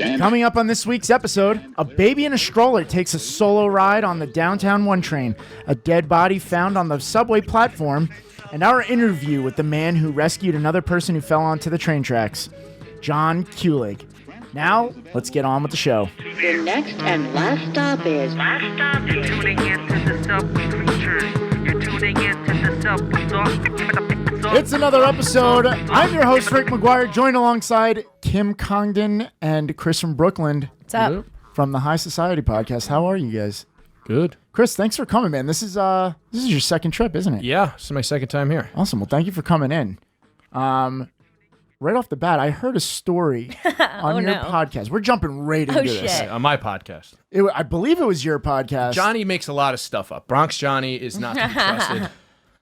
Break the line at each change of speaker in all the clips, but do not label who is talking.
Coming up on this week's episode, a baby in a stroller takes a solo ride on the downtown 1 train, a dead body found on the subway platform, and our interview with the man who rescued another person who fell onto the train tracks, Jon Kulig. Now, let's get on with the show.
Your next and last stop is...
You're tuning into the SubwayCreatures. You're tuning into the Subway.
It's another episode. I'm your host, Rick McGuire, joined alongside Kim Congdon and Chris from Brooklyn.
What's up?
From the High Society podcast. How are you guys?
Good.
Chris, thanks for coming, man. This is your second trip, isn't it?
Yeah, this is my second time here.
Awesome. Well, thank you for coming in. Right off the bat, I heard a story on your podcast. We're jumping right into this.
shit.
On my podcast.
I believe it was your podcast.
Johnny makes a lot of stuff up. Bronx Johnny is not to be trusted.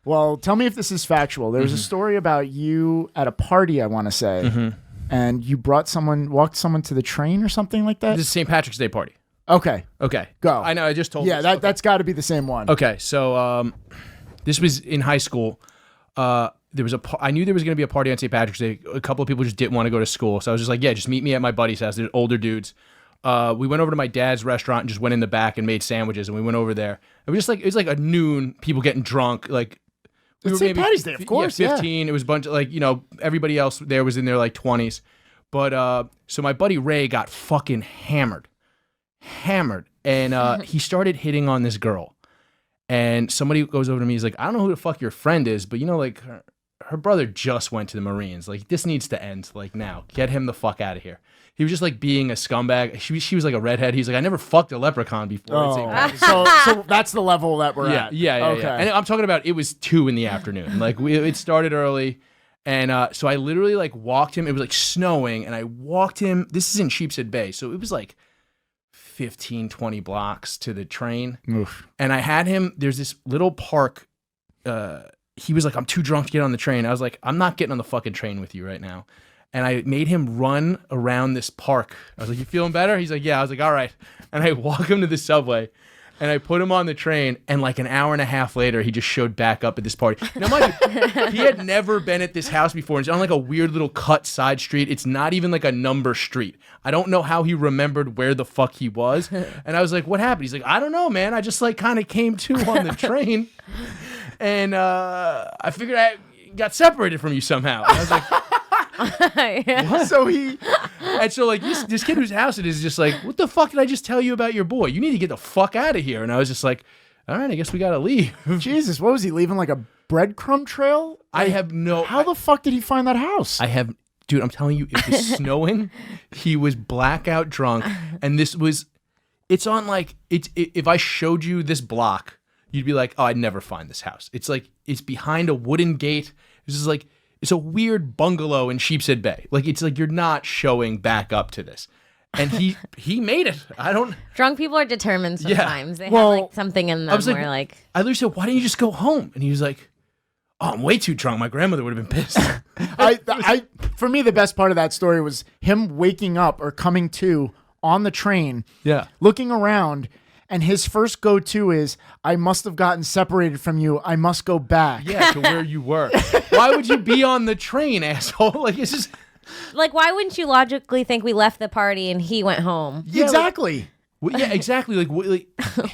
Well, tell me if this is factual. There was a story about you at a party, I want to say, and you walked someone to the train or something like that?
This is St. Patrick's Day party.
Okay.
Okay.
Go.
I know, I just told
Yeah,
this.
that's got to be the same one.
Okay, so this was in high school. I knew there was going to be a party on St. Patrick's Day. A couple of people just didn't want to go to school. So I was just like, yeah, just meet me at my buddy's house. They're older dudes. We went over to my dad's restaurant and just went in the back and made sandwiches. And we went over there. It was like a noon, people getting drunk. Like,
It's St. Patty's Day, of course.
Yeah, 15. It was a bunch of everybody else there was in their like 20s. But so my buddy Ray got fucking hammered. And he started hitting on this girl. And somebody goes over to me. He's like, I don't know who the fuck your friend is, but like her brother just went to the Marines. Like, this needs to end like now. Get him the fuck out of here. He was just like being a scumbag. She was like a redhead. He's like, I never fucked a leprchaun before.
So that's the level that we're at.
Yeah.
Okay.
And I'm talking about it was 2 p.m. Like it started early. And so I literally like walked him. It was like snowing. And I walked him. This is in Sheepshead Bay. So it was like 15, 20 blocks to the train.
Oof.
And I had him, there's this little park. He was like, I'm too drunk to get on the train. I was like, I'm not getting on the fucking train with you right now. And I made him run around this park. I was like, you feeling better? He's like, yeah. I was like, all right. And I walk him to the subway and I put him on the train. And like an hour and a half later, he just showed back up at this party. Now, mind you, he had never been at this house before. It's on like a weird little cut side street. It's not even like a number street. I don't know how he remembered where the fuck he was. And I was like, what happened? He's like, I don't know, man. I just like kind of came to on the train. And I figured I got separated from you somehow. And I was like,
Yeah.
So
like this kid whose house it is just like, what the fuck did I just tell you about your boy? You need to get the fuck out of here. And I was just like, all right, I guess we gotta leave.
Jesus, what was he leaving, like a breadcrumb trail?
I have no.
How the fuck did he find that house?
Dude, I'm telling you, it was snowing. He was blackout drunk, and it's on like if I showed you this block, you'd be like, oh, I'd never find this house. It's like it's behind a wooden gate. This is like. It's a weird bungalow in Sheepshead Bay. Like, it's like you're not showing back up to this. And he made it.
Drunk people are determined sometimes. They have like something in them
I
where like...
I literally said, why didn't you just go home? And he was like, oh, I'm way too drunk. My grandmother would have been pissed.
For me, the best part of that story was him waking up or coming to on the train, looking around, and his first go-to is, I must have gotten separated from you. I must go back.
Yeah, to where you were. Why would you be on the train, asshole? Like, it's just...
Like, why wouldn't you logically think we left the party and he went home?
Yeah, exactly.
Exactly. Like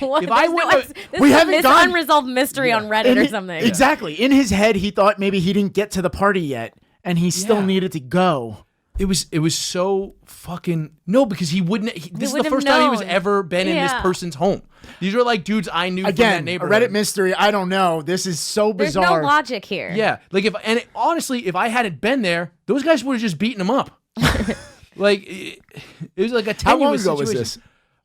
What?
if I went...
we haven't gone...
unresolved mystery on Reddit or something.
Exactly. In his head, he thought maybe he didn't get to the party yet, and he still needed to go. It
was so fucking because he wouldn't. This is the first time he was ever been in this person's home. These are like dudes I knew from that
a
neighborhood.
Reddit mystery. I don't know. This is so bizarre.
There's no logic here.
Yeah, like honestly, if I hadn't been there, those guys would have just beaten him up. Like it was like a tenuous
How long ago
situation.
was this?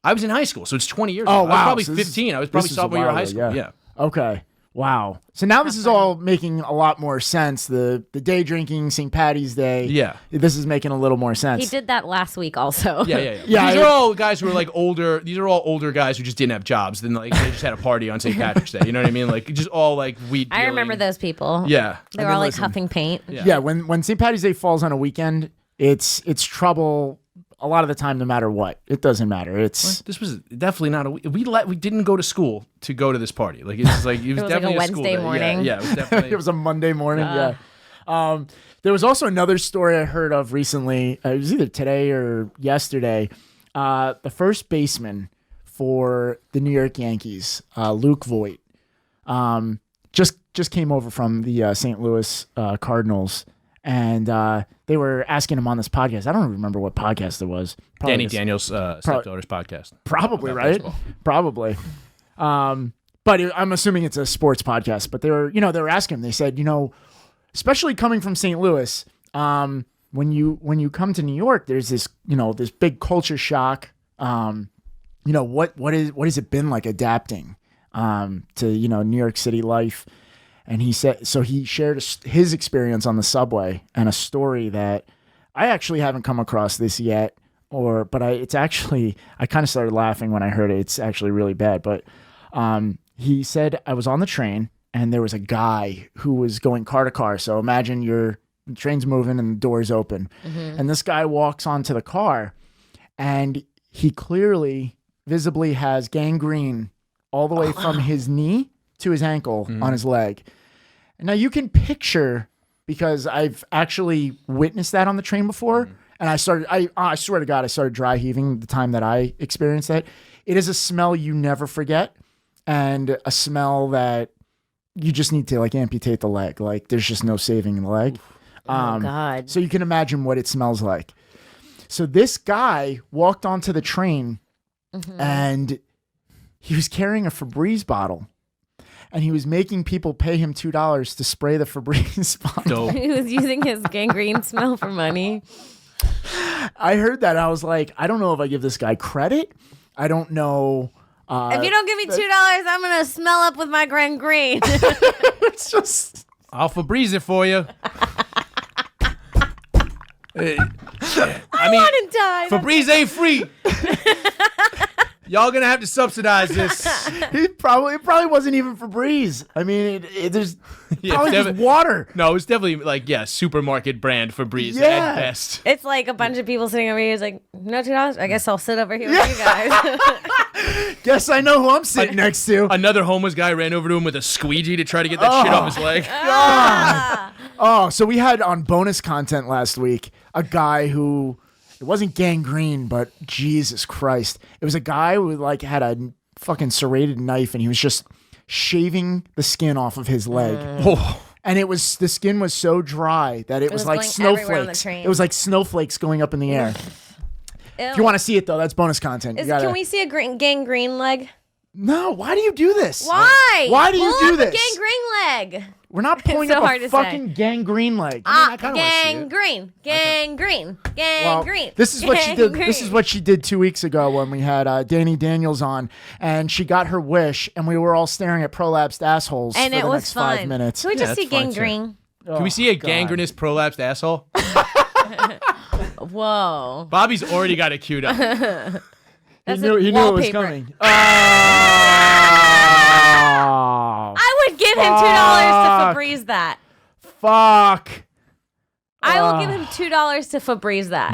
I was in high school, so it's 20 years.
Oh
ago.
wow!
I was
So
probably 15. I was probably sophomore year of high school. Yeah.
Okay. Wow. So now this is all making a lot more sense. The day drinking, St. Patty's Day.
Yeah.
This is making a little more sense.
He did that last week also.
Yeah. These are all guys who are like older. These are all older guys who just didn't have jobs. Then like they just had a party on St. Patrick's Day. You know what I mean? Like just all like weed dealing.
I remember those people.
Yeah.
They were all like huffing paint.
Yeah. When St. Patty's Day falls on a weekend, it's trouble. A lot of the time, no matter what, it doesn't matter.
This was definitely not we didn't go to school to go to this party. Like it was definitely
like a Wednesday morning.
Yeah, it was definitely.
It was a Monday morning. Yeah. There was also another story I heard of recently. It was either today or yesterday. The first baseman for the New York Yankees, Luke Voight, just came over from the St. Louis Cardinals, and they were asking him on this podcast. I don't remember what podcast it was. Probably
Danny Daniels' stepdaughter's podcast.
Probably,
About
right?
baseball.
Probably. But I'm assuming it's a sports podcast. But they were asking him. They said, especially coming from St. Louis, when you come to New York, there's this this big culture shock. What has it been like adapting to New York City life? And he said, so he shared his experience on the subway and a story that I actually haven't come across this yet, but I kind of started laughing when I heard it. It's actually really bad, but he said, I was on the train and there was a guy who was going car to car. So imagine the train's moving and the door's open, and this guy walks onto the car, and he clearly, visibly has gangrene all the way from his knee to his ankle on his leg. And now you can picture, because I've actually witnessed that on the train before, and I swear to God, I started dry heaving the time that I experienced that. It is a smell you never forget, and a smell that you just need to amputate the leg. Like there's just no saving the leg.
Oh God.
So you can imagine what it smells like. So this guy walked onto the train and he was carrying a Febreze bottle, and he was making people pay him $2 to spray the Febreze bottle.
He was using his gangrene smell for money.
I heard that. I was like, I don't know if I give this guy credit. I don't know.
If you don't give me $2, I'm gonna smell up with my gangrene.
It's just.
I'll Febreze it for you.
I want to die.
Febreze ain't free. Y'all gonna have to subsidize this.
It probably wasn't even Febreze. I mean, there's probably just water.
No, it's definitely supermarket brand Febreze
Yeah.
at best.
It's like a bunch of people sitting over here. It's like, no $2. I guess I'll sit over here with you guys.
Guess I know who I'm sitting next to.
Another homeless guy ran over to him with a squeegee to try to get that shit off his leg.
Oh, so we had on bonus content last week a guy who, it wasn't gangrene, but Jesus Christ, it was a guy who had a fucking serrated knife, and he was just shaving the skin off of his leg. And the skin was so dry that it was like
going everywhere on the
snowflakes.
train.
It was like snowflakes going up in the air. If you want to see it though, that's bonus content.
Can we see a gangrene leg?
No, why do you do this?
Why?
Why do you
Pull
do
up
this?
a gangrene leg.
We're not pulling
so
up
hard
a
to say.
fucking gangrene leg.
Gangrene.
Well, this is what she did. This is what she did 2 weeks ago when we had Danny Daniels on, and she got her wish, and we were all staring at prolapsed assholes
And
for
it
the
was
next
fun.
5 minutes.
Can we just see
that's fun, too.
gangrene?
Can we see a
God.
gangrenous prolapsed asshole?
Whoa.
Bobby's already got it queued up.
That's
He knew it was
wallpaper.
coming. Oh.
I would give him $2 to Febreze that.
Fuck.
I will give him $2 to Febreze that.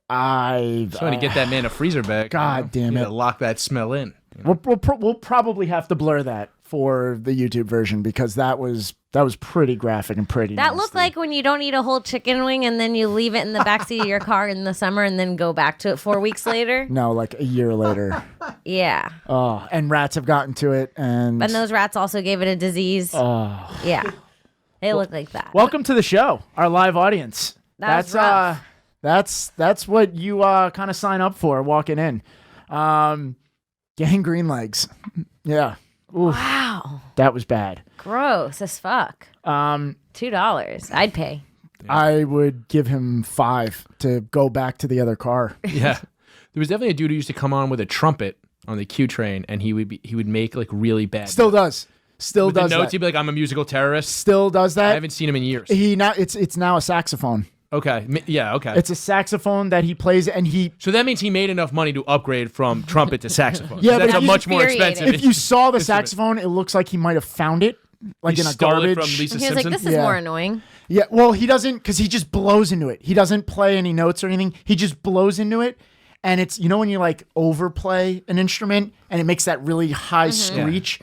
Trying to get that man a freezer bag.
God damn
You
it.
gotta lock that smell in.
We'll probably have to blur that for the YouTube version, because that was pretty graphic and pretty
That
nasty.
looked like when you don't eat a whole chicken wing and then you leave it in the backseat of your car in the summer and then go back to it 4 weeks later.
No, like a year later.
Yeah.
Oh, and rats have gotten to it, and
those rats also gave it a disease.
Oh.
Yeah. They look like that.
Welcome to the show, our live audience.
That was rough.
That's what you kind of sign up for walking in. Gangrene legs. Yeah. Oof,
Wow.
that was bad.
Gross as fuck. $2. I'd pay.
I would give him 5 to go back to the other car.
Yeah. There was definitely a dude who used to come on with a trumpet on the Q train, and he would make really bad.
Still does. Still
with
does
the notes,
that.
he'd be like, "I'm a musical terrorist."
Still does
I
that.
haven't seen him in years.
It's now a saxophone.
Okay. Yeah. Okay.
It's a saxophone that he plays, and
So that means he made enough money to upgrade from trumpet to saxophone.
Yeah, but
That's a
he's
much more
infuriated.
expensive.
if you saw the
instrument.
saxophone, it looks like he might have found it, like
He
in a
stole
garbage.
it from Lisa
And he was like,
Simpson.
this is
Yeah.
more annoying.
Yeah, well, he doesn't, because he just blows into it. He doesn't play any notes or anything. He just blows into it, and it's when you overplay an instrument and it makes that really high screech.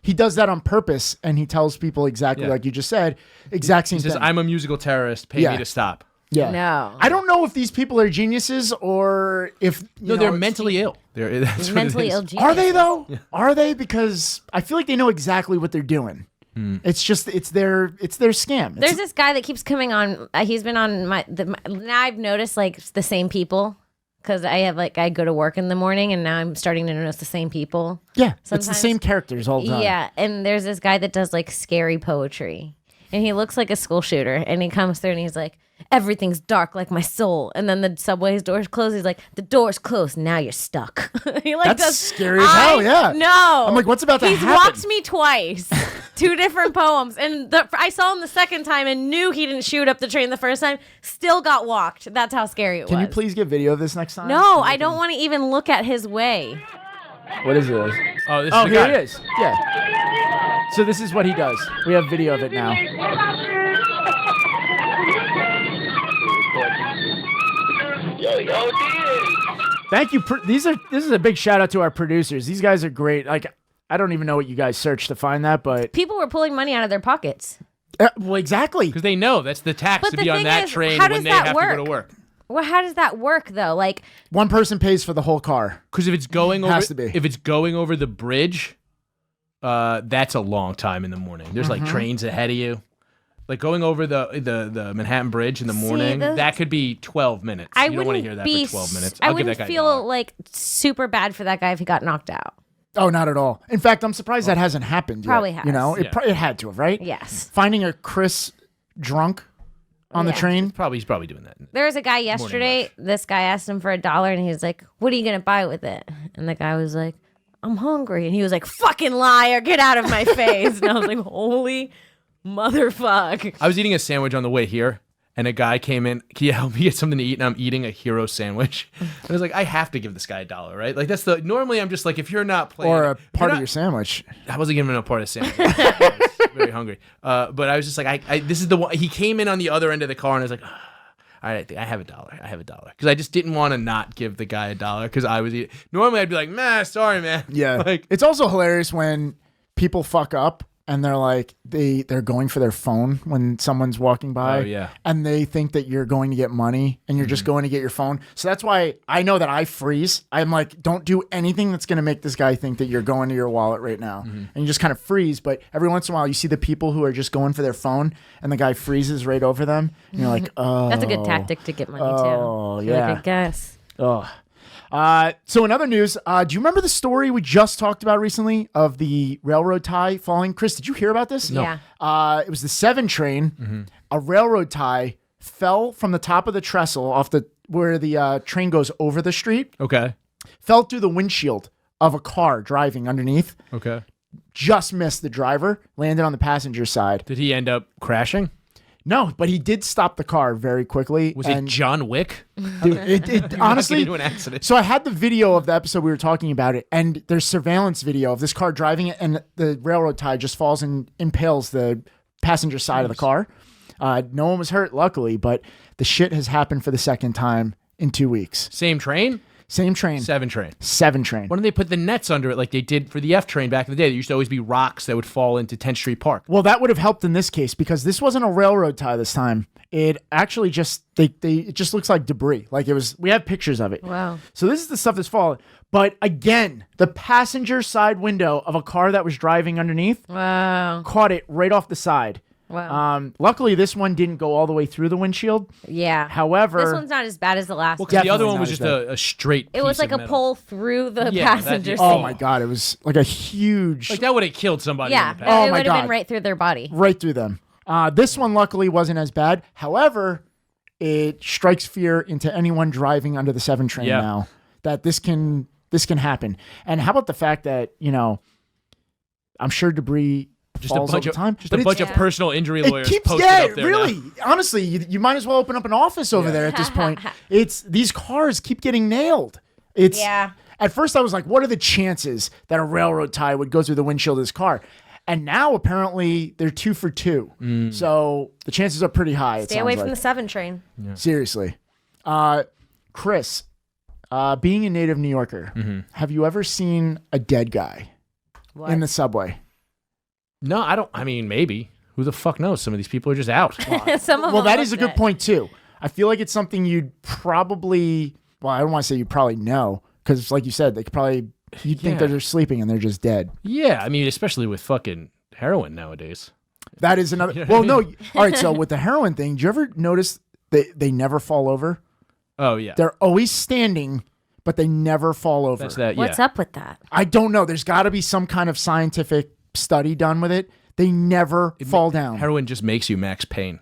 he does that on purpose, and he tells people exactly like you just said, exact same
He says,
thing.
I'm a musical terrorist. Pay me to stop.
Yeah.
No.
I don't know if these people are geniuses or if
No, they're mentally ill. That's
mentally ill
ill.
genius.
Are they though? Yeah. Are they? Because I feel like they know exactly what they're doing. It's just it's their scam.
There's this guy that keeps coming on. He's been on now I've noticed like the same people because I go to work in the morning and now I'm starting to notice the same people.
Yeah, it's the
Sometimes.
same characters all the time.
Yeah, and there's this guy that does like scary poetry. And he looks like a school shooter. And he comes through and he's like, everything's dark like my soul. And then the subway's door's closed. He's like, the door's closed. Now you're stuck. He like
That's
does,
scary as hell, yeah.
No.
I'm like, what's about to
He's
happen?
walked me twice. 2 different poems. And I saw him the second time and knew he didn't shoot up the train the first time. Still got walked. That's how scary it was.
Can you please get video of this next time?
No, I don't want to even look at his way.
What is this?
Oh, this is
Oh,
the
here
guy.
he is. Yeah. So this is what he does. We have video of it now. Thank you. This is a big shout out to our producers. These guys are great. Like, I don't even know what you guys searched to find that, but
People were pulling money out of their pockets.
well, exactly.
Because they know that's the tax
But
to
the
be on
thing
that
is,
train
how
when
does
they
that
have to go to
work?
work.
Well, how does that work though? Like,
One person pays for the whole car.
Because if it's going over,
Has to be.
if it's going over the bridge, that's a long time in the morning. There's like trains ahead of you. Like going over the Manhattan Bridge in the morning, that could be 12 minutes.
I
You don't want to
wouldn't
hear that
be.
for 12 minutes.
I
I'll give
wouldn't
that guy
feel
$1.
like super bad for that guy if he got knocked out.
Oh, not at all. In fact, I'm surprised that hasn't happened yet.
Probably has.
You know,
Yeah.
it had to have, right?
Yes.
Finding a Chris drunk on the
Yeah.
train.
He's probably doing that.
There was a guy yesterday. This guy asked him for $1, and he was like, "What are you gonna buy with it?" And the guy was like, "I'm hungry," and he was like, "Fucking liar, get out of my face!" And I was like, "Holy motherfuck!"
I was eating a sandwich on the way here, and a guy came in. Can you help me get something to eat? And I'm eating a hero sandwich. And I was like, I have to give this guy $1, right? Like normally I'm just like, if you're not playing
Or a
if you're
part of
not-
your sandwich.
I wasn't giving him a part of the sandwich. I was very hungry. But I was just like, this is the one. He came in on the other end of the car, and I was like, all right, I have $1. I have $1 because I just didn't want to not give the guy $1 because I was eating. Normally I'd be like, nah, sorry, man.
Yeah.
Like,
It's also hilarious when people fuck up and they're like they're going for their phone when someone's walking by.
Oh, yeah.
And they think that you're going to get money and you're just going to get your phone. So that's why I know that I freeze. I'm like, don't do anything that's going to make this guy think that you're going to your wallet right now. And you just kind of freeze. But every once in a while you see the people who are just going for their phone and the guy freezes right over them. And you're like, oh.
That's a good tactic to get money
Oh,
too.
yeah.
I guess.
Oh. So in other news, do you remember the story we just talked about recently of the railroad tie falling? Chris, did you hear about this?
No. Yeah.
It was the 7 train. A railroad tie fell from the top of the trestle where the train goes over the street.
okay.
Fell through the windshield of a car driving underneath.
Okay.
Just missed the driver. Landed on the passenger side.
Did he end up crashing?
No, but he did stop the car very quickly.
Was it John Wick?
Dude, it honestly,
into an accident.
So I had the video of the episode we were talking about it, and there's surveillance video of this car driving it, and the railroad tie just falls and impales the passenger side of the car. No one was hurt, luckily, but the shit has happened for the second time in 2 weeks.
Same train?
Same train.
7 train.
7 train.
Why don't they put the nets under it like they did for the F train back in the day? There used to always be rocks that would fall into 10th Street Park.
Well, that would have helped in this case because this wasn't a railroad tie this time. It actually just it just looks like debris. Like it was. We have pictures of it.
Wow.
So this is the stuff that's falling. But again, the passenger side window of a car that was driving underneath
Wow.
caught it right off the side.
Wow.
Luckily, this one didn't go all the way through the windshield.
Yeah.
However,
This one's not as bad as the last
Well,
one.
because the other
Definitely
one
not
was
as
just a straight
It was
piece
like
of
a
metal.
pull through the
Yeah,
passenger seat.
oh my god, it was like a huge
Like that would have killed somebody.
Yeah.
In the past.
Oh
it
my
would have
God.
been right through their body.
right through them. This one luckily wasn't as bad. However, it strikes fear into anyone driving under the 7 train
Yeah.
now that this can happen. And how about the fact that I'm sure debris
Just a
falls
bunch
over
of
time,
just
but
a bunch
it's-
of personal injury lawyers
it keeps
posted up there
really.
now.
Honestly, you might as well open up an office over there at this point. It's these cars keep getting nailed. It's
Yeah.
At first, I was like, "What are the chances that a railroad tie would go through the windshield of this car?" And now apparently they're 2 for 2, so the chances are pretty high.
Stay away from the 7 train.
Seriously, Chris, being a native New Yorker, have you ever seen a dead guy
What?
in the subway?
No, I don't. I mean, maybe. Who the fuck knows? Some of these people are just out.
Some of
Well,
them
that
look
is a good
dead.
point too. I feel like it's something you'd probably. Well, I don't want to say you probably know because, like you said, they could probably. You'd think that they're sleeping and they're just dead.
Yeah, I mean, especially with fucking heroin nowadays.
That is another.
You know
Well,
what I
no. All right. So with the heroin thing, do you ever notice they never fall over?
Oh yeah,
They're always standing, but they never fall over.
that's that. Yeah.
What's up with that?
I don't know. There's got to be some kind of scientific study done with it. They never fall down.
Heroin just makes you Max Payne.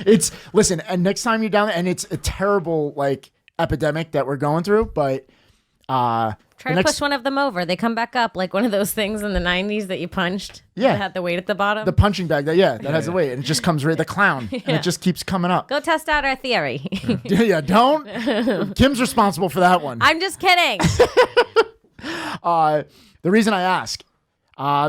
It's listen, and next time you're down there, and it's a terrible like epidemic that we're going through, but
Try to push one of them over. They come back up like one of those things in the 90s that you punched.
Yeah.
That had the weight at the bottom.
the punching bag that has the weight, and it just comes right the clown, and it just keeps coming up.
Go test out our theory.
Yeah, don't. Kim's responsible for that one.
I'm just kidding.
The reason I ask,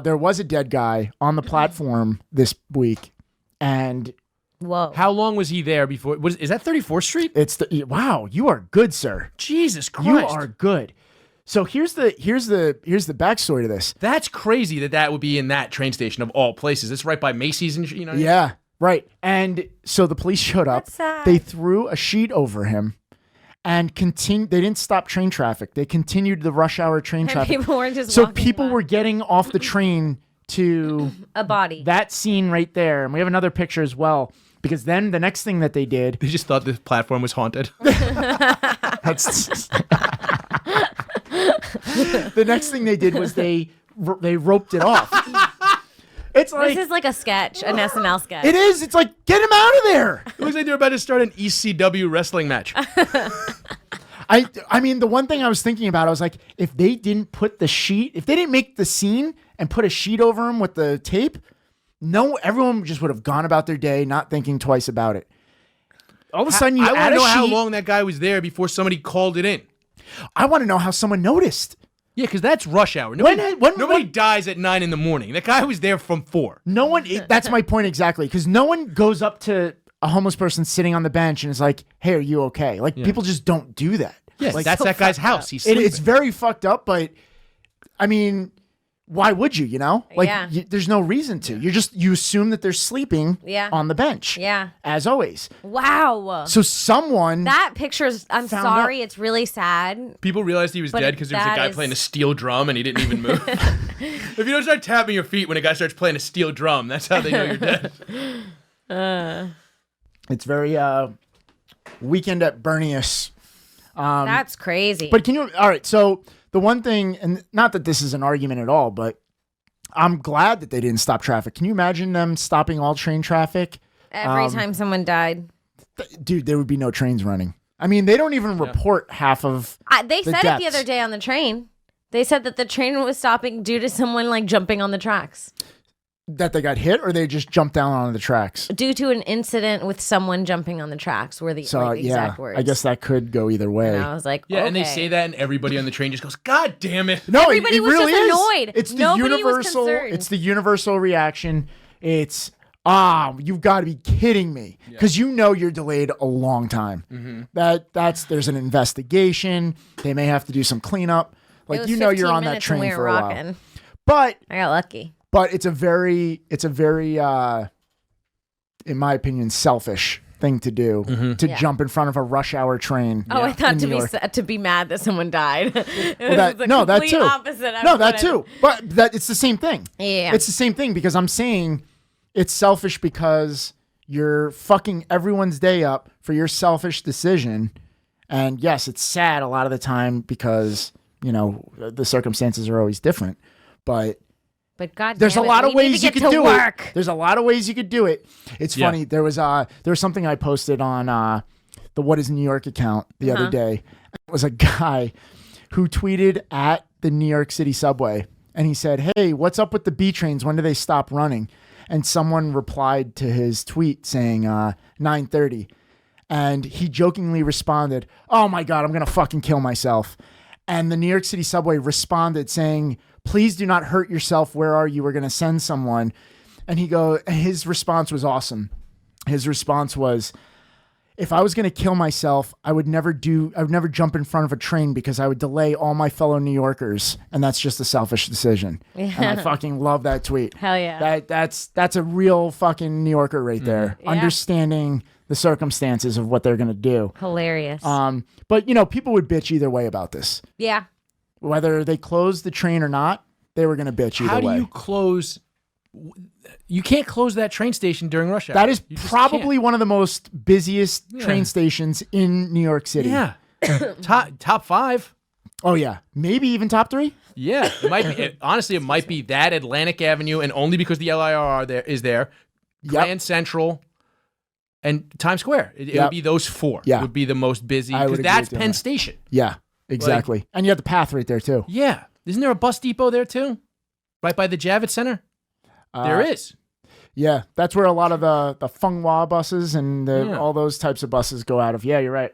there was a dead guy on the platform this week, and
Whoa.
How long was he there before? Is that 34th Street?
it's the wow. You are good, sir.
Jesus Christ!
You are good. So here's the backstory to this.
That's crazy that would be in that train station of all places. It's right by Macy's and you know.
Yeah, right. And so the police showed up.
That's sad.
They threw a sheet over him and continued. They didn't stop train traffic. They continued the rush hour train
And
traffic.
people weren't just
So
walking
people
by.
were getting off the train to
A body.
that scene right there. And we have another picture as well. Because then the next thing that they did,
They just thought the platform was haunted.
that's the next thing they did was they roped it off. It's like
This is like a sketch, an SNL sketch.
it is. It's like get him out of there.
It was like they were about to start an ECW wrestling match.
I mean, the one thing I was thinking about, I was like, if they didn't put the sheet, if they didn't make the scene and put a sheet over him with the tape, everyone just would have gone about their day, not thinking twice about it. All of a sudden, you
I want
add
to
a
know how
sheet.
long that guy was there before somebody called it in.
I want to know how someone noticed.
Yeah, because that's rush hour. Nobody
when-
dies at 9 a.m. That guy was there from 4.
No one. That's my point exactly. Because no one goes up to a homeless person sitting on the bench and is like, "Hey, are you okay?" Like people just don't do that.
Yes,
like,
that's
so
that guy's
fucked
house.
up.
He's sleeping.
It's very fucked up. But I mean, why would you? You know, like
Yeah.
there's no reason to. You assume that they're sleeping
Yeah.
on the bench.
Yeah.
as always.
Wow.
So someone
That picture's, I'm
Found
sorry, it's really sad.
People realized he was
But
dead because there was a
that
guy
is-
playing a steel drum and he didn't even move. If you don't start tapping your feet when a guy starts playing a steel drum, that's how they know you're dead.
it's very Weekend at Bernie's.
That's crazy.
But can you? All right. So the one thing, and not that this is an argument at all, but I'm glad that they didn't stop traffic. Can you imagine them stopping all train traffic?
Every time someone died.
Dude, there would be no trains running. I mean, they don't even report half of.
They
the
said it the
deaths.
other day on the train. They said that the train was stopping due to someone like jumping on the tracks.
That they got hit, or they just jumped down onto the tracks.
Due to an incident with someone jumping on the tracks were the,
So
like, the
yeah,
exact words.
I guess that could go either way.
And I was like,
Yeah, and they
okay.
say that, and everybody on the train just goes, "God damn it!"
No,
Everybody
it
was
really
just
is.
annoyed.
It's the
Nobody was
universal.
concerned.
It's the universal reaction. It's you've got to be kidding me, because you know you're delayed a long time.
Mm-hmm.
There's an investigation. They may have to do some cleanup.
It
Like
was
you know you're
15
on that
minutes and
train
we
for
were
a while.
rocking.
But
I got lucky.
it's a very in my opinion, selfish thing to do to
Yeah.
jump in front of a rush hour train.
Oh, I thought
in
to
New
be
York.
sad, to be mad that someone died. It
Well,
was
that,
the
no, that
complete
too.
opposite of
No,
what
that
I-
too. But it's the same thing.
Yeah.
It's the same thing, because I'm saying it's selfish because you're fucking everyone's day up for your selfish decision. And yes, it's sad a lot of the time because, you know, the circumstances are always different. But
But God,
there's a
damn it,
lot of
we need
ways
to
you
get
could
to
do
work.
it. There's a lot of ways you could do it. It's
Yeah.
funny. There was something I posted on the What Is New York account the other day. It was a guy who tweeted at the New York City subway, and he said, "Hey, what's up with the B trains? When do they stop running?" And someone replied to his tweet saying 9:30, and he jokingly responded, "Oh my God, I'm gonna fucking kill myself." And the New York City subway responded saying, "Please do not hurt yourself. Where are you? We're going to send someone." And his response was awesome. His response was, if I was going to kill myself, I would never jump in front of a train because I would delay all my fellow New Yorkers. And that's just a selfish decision. Yeah. And I fucking love that tweet.
Hell yeah.
That's a real fucking New Yorker right there.
Yeah.
Understanding the circumstances of what they're going to do.
Hilarious.
But people would bitch either way about this.
Yeah.
Whether they closed the train or not, they were going to bitch either way.
How do you close? You can't close that train station during rush hour.
That is probably one of the most busiest train stations in New York City.
Yeah. top 5.
Oh yeah, maybe even top 3.
Yeah, it might be. Honestly, it might be that Atlantic Avenue, and only because the LIRR is there. Grand Central and Times Square. It would be those 4.
Yeah.
Would be the most busy
I would
because
agree
that's
with you on
Penn
that.
Station.
Yeah, exactly. And you have the path right there too.
Yeah. Isn't there a bus depot there too? Right by the Javits Center? There is.
Yeah, that's where a lot of the Funghua buses and all those types of buses go out of. Yeah, you're right.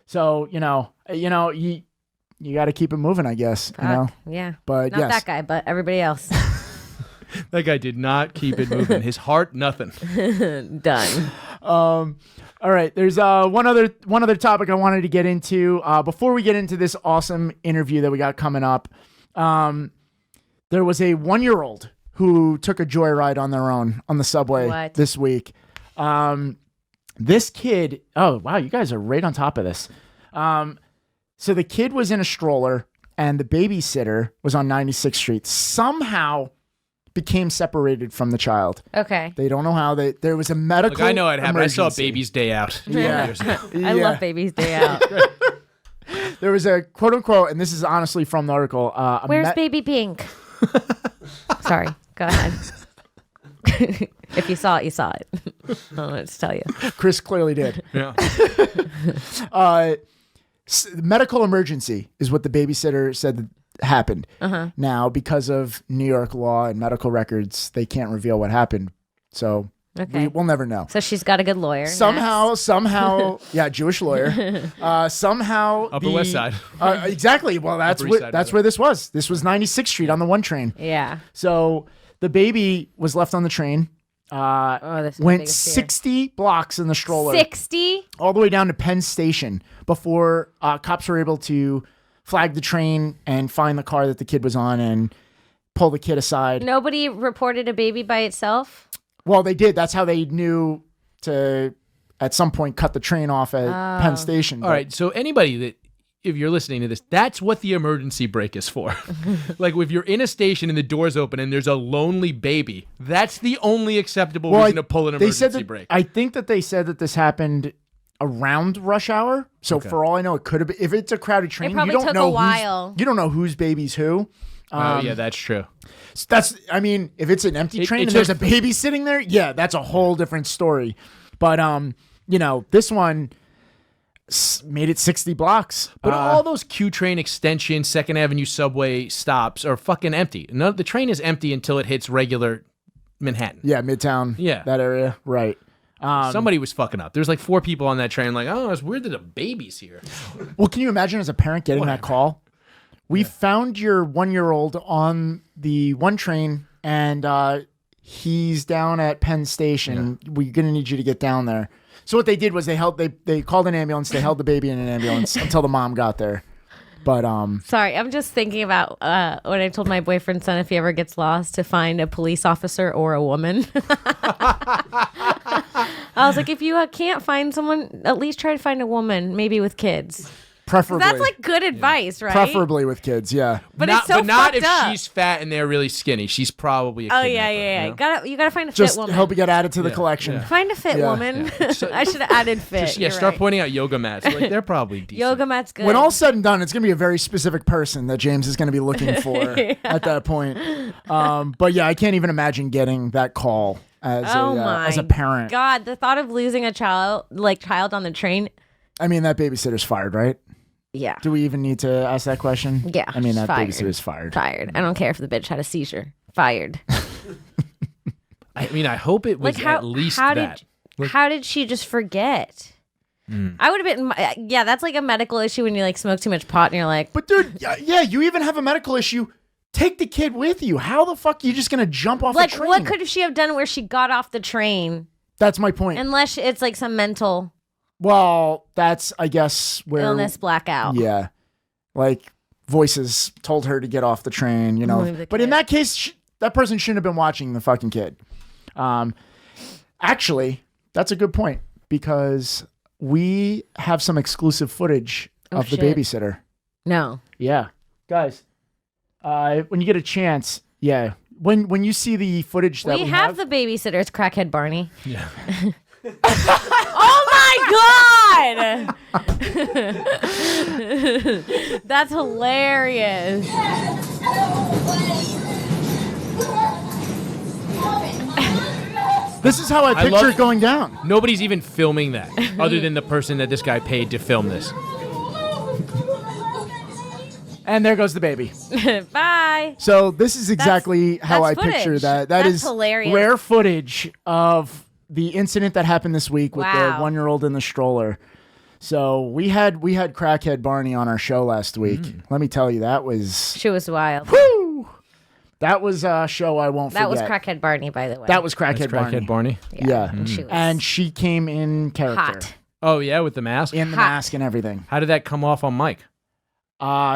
So, you got to keep it moving, I guess.
Yeah.
But
not
yes.
that guy, but everybody else.
That guy did not keep it moving. His heart, nothing.
Done.
All right. There's one other topic I wanted to get into before we get into this awesome interview that we got coming up. There was a 1-year-old who took a joyride on their own on the subway this week. This kid, oh wow, you guys are right on top of this. So the kid was in a stroller and the babysitter was on 96th Street. Somehow became separated from the child.
Okay.
They don't know how. There was a medical
Look, I know it happened.
emergency.
I saw Baby's Day Out.
Yeah.
I love Baby's Day Out.
There was a quote unquote, and this is honestly from the article.
Where's Baby Pink? Sorry. Go ahead. If you saw it, you saw it. I don't know what to tell you.
Chris clearly did.
Yeah.
Medical emergency is what the babysitter said that happened. Now, because of New York law and medical records, they can't reveal what happened. So we'll never know.
So she's got a good lawyer.
Somehow, yeah, Jewish lawyer. Somehow,
Upper West Side.
Exactly. Well, that's where this was. This was 96th Street on the 1 train.
Yeah.
So the baby was left on the train. Went 60 blocks in the stroller.
60?
All the way down to Penn Station before cops were able to flag the train and find the car that the kid was on and pull the kid aside.
Nobody reported a baby by itself?
Well, they did. That's how they knew to, at some point, cut the train off at Penn Station.
All right. So anybody that, if you're listening to this, that's what the emergency brake is for. Like if you're in a station and the door's open and there's a lonely baby, that's the only acceptable reason to pull an emergency brake.
I think that they said that this happened around rush hour. So for all I know, it could have been. If it's a crowded train,
probably
you don't
took
know
a while.
You don't know whose baby's who.
Yeah, that's true.
I mean, if it's an empty train and there's a baby sitting there, yeah, that's a whole different story. But this one made it 60 blocks.
But all those Q train extension, 2nd Avenue subway stops are fucking empty. No, the train is empty until it hits regular Manhattan.
Yeah, Midtown.
Yeah.
That area. Right.
Somebody was fucking up. There's like 4 people on that train. Like, oh, it's weird that a baby's here.
Well, can you imagine as a parent getting that call? We found your 1-year-old on the 1 train and he's down at Penn Station. Yeah. We're going to need you to get down there. So what they did was they called an ambulance. They held the baby in an ambulance until the mom got there. But
sorry, I'm just thinking about when I told my boyfriend's son if he ever gets lost to find a police officer or a woman. I was like, if you can't find someone, at least try to find a woman, maybe with kids.
Preferably.
That's like good advice, right?
Preferably with kids, yeah.
But it's so
not
fucked
if
up.
she's fat and they're really skinny. She's probably a kidnapper,
yeah.
You know?
You gotta find a
Just
fit woman.
help you get added to the collection.
Yeah.
Find a fit woman.
Yeah. So,
I should have added fit.
Start pointing out yoga mats. Like, they're probably decent.
Yoga mats good.
When all's said and done, it's going to be a very specific person that James is going to be looking for at that point. But yeah, I can't even imagine getting that call as a parent.
God, the thought of losing a child on the train.
I mean, that babysitter's fired, right?
Yeah.
Do we even need to ask that question?
Yeah.
I mean, that
fired.
babysitter's fired.
Fired. I don't care if the bitch had a seizure. Fired.
I mean, I hope it was at least that.
How did she just forget? I would have been. Yeah, that's like a medical issue when you like smoke too much pot and you're like.
But dude, yeah, you even have a medical issue. Take the kid with you. How the fuck are you just gonna jump off a train?
What could she have done where she got off the train?
That's my point.
Unless it's like some mental.
Well, that's, I guess, where...
Illness blackout.
Yeah. Like, voices told her to get off the train, you know. But in that case, that person shouldn't have been watching the fucking kid. Actually, that's a good point because we have some exclusive footage of the babysitter.
No.
Yeah. Guys, when you get a chance, yeah. When you see the footage that we
have the babysitter, it's Crackhead Barney.
Yeah.
Oh my God! That's hilarious.
This is how I picture it going down.
Nobody's even filming that other than the person that this guy paid to film this.
And there goes the baby.
Bye.
So this is exactly how I
footage.
picture that.
That's
is
hilarious.
Rare footage of the incident that happened this week with the
Wow.
1-year-old in the stroller. So we had Crackhead Barney on our show last week. Let me tell you, that was...
She was wild.
Woo! That was a show I won't forget.
That was Crackhead Barney, by the way.
That was Crackhead Barney.
Yeah.
Yeah.
And
And she came in character.
hot.
Oh, yeah, with the mask?
In the
Hot.
mask and everything.
How did that come off on mic?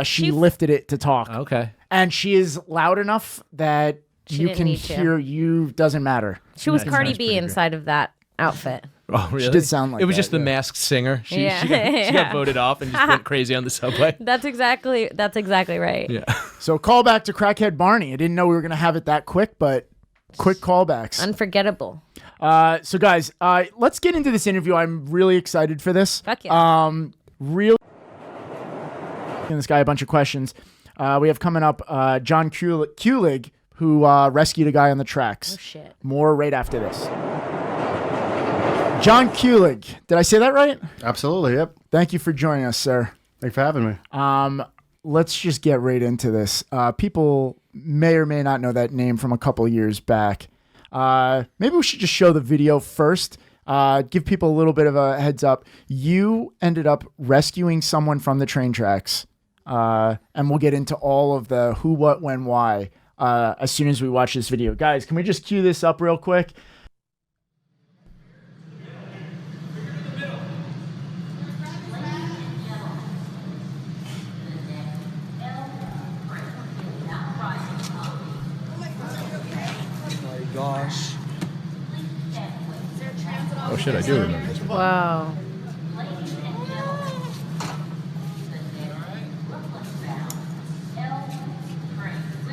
She lifted it to talk.
Okay.
And she is loud enough that you
didn't
can
need to.
hear you. Doesn't matter.
She was
That
Cardi
sounds
B
pretty
inside of that outfit.
Oh, really?
She did sound like
it was
that,
just the
yeah.
masked singer. She
Yeah.
got
Yeah.
voted off and just went crazy on the subway.
That's exactly right.
Yeah.
So call back to Crackhead Barney. I didn't know we were going to have it that quick, but quick callbacks.
Unforgettable.
So guys, let's get into this interview. I'm really excited for this.
Fuck yeah.
Really asking this guy a bunch of questions. We have coming up Jon Kulig, who rescued a guy on the tracks.
Oh shit.
More right after this. Jon Kulig. Did I say that right?
Absolutely, yep.
Thank you for joining us, sir.
Thanks for having me.
Let's just get right into this. People may or may not know that name from a couple years back. Maybe we should just show the video first. Give people a little bit of a heads up. You ended up rescuing someone from the train tracks. And we'll get into all of the who, what, when, why as soon as we watch this video. Guys, can we just cue this up real quick?
Gosh.
Oh, shit, I do remember this.
Wow.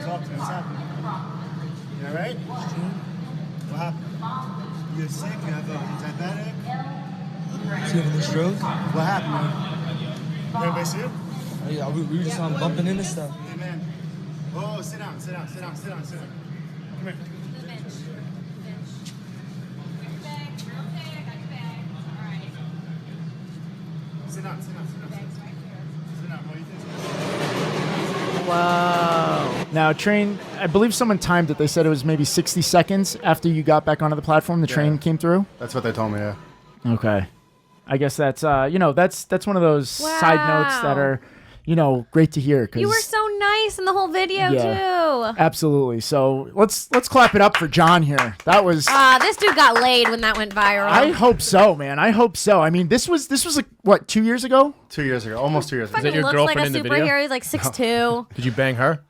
Talk to me. What's happening? You all right? What happened? You're sick? You have a diabetic?
Is he having a stroke?
What happened, man? Everybody see it?
Yeah, we were just bumping into stuff.
Hey, man. Oh, sit down. Come here. Sit down. Sit down. What do you think?
Whoa.
Now, train, I believe someone timed it. They said it was maybe 60 seconds after you got back onto the platform, the train came through.
That's what they told me, yeah.
Okay. I guess that's, that's one of those side notes that are, great to hear. 'Cause
You were so nice in the whole video too.
Absolutely. So let's clap it up for Jon here. That was.
This dude got laid when that went viral.
I hope so, man. I hope so. I mean, this was like what, 2 years ago?
2 years ago, almost 2 years ago.
Is that
Fucking
your
looks like a
girlfriend in the video?
superhero. He's like 6'2".
Did you bang her?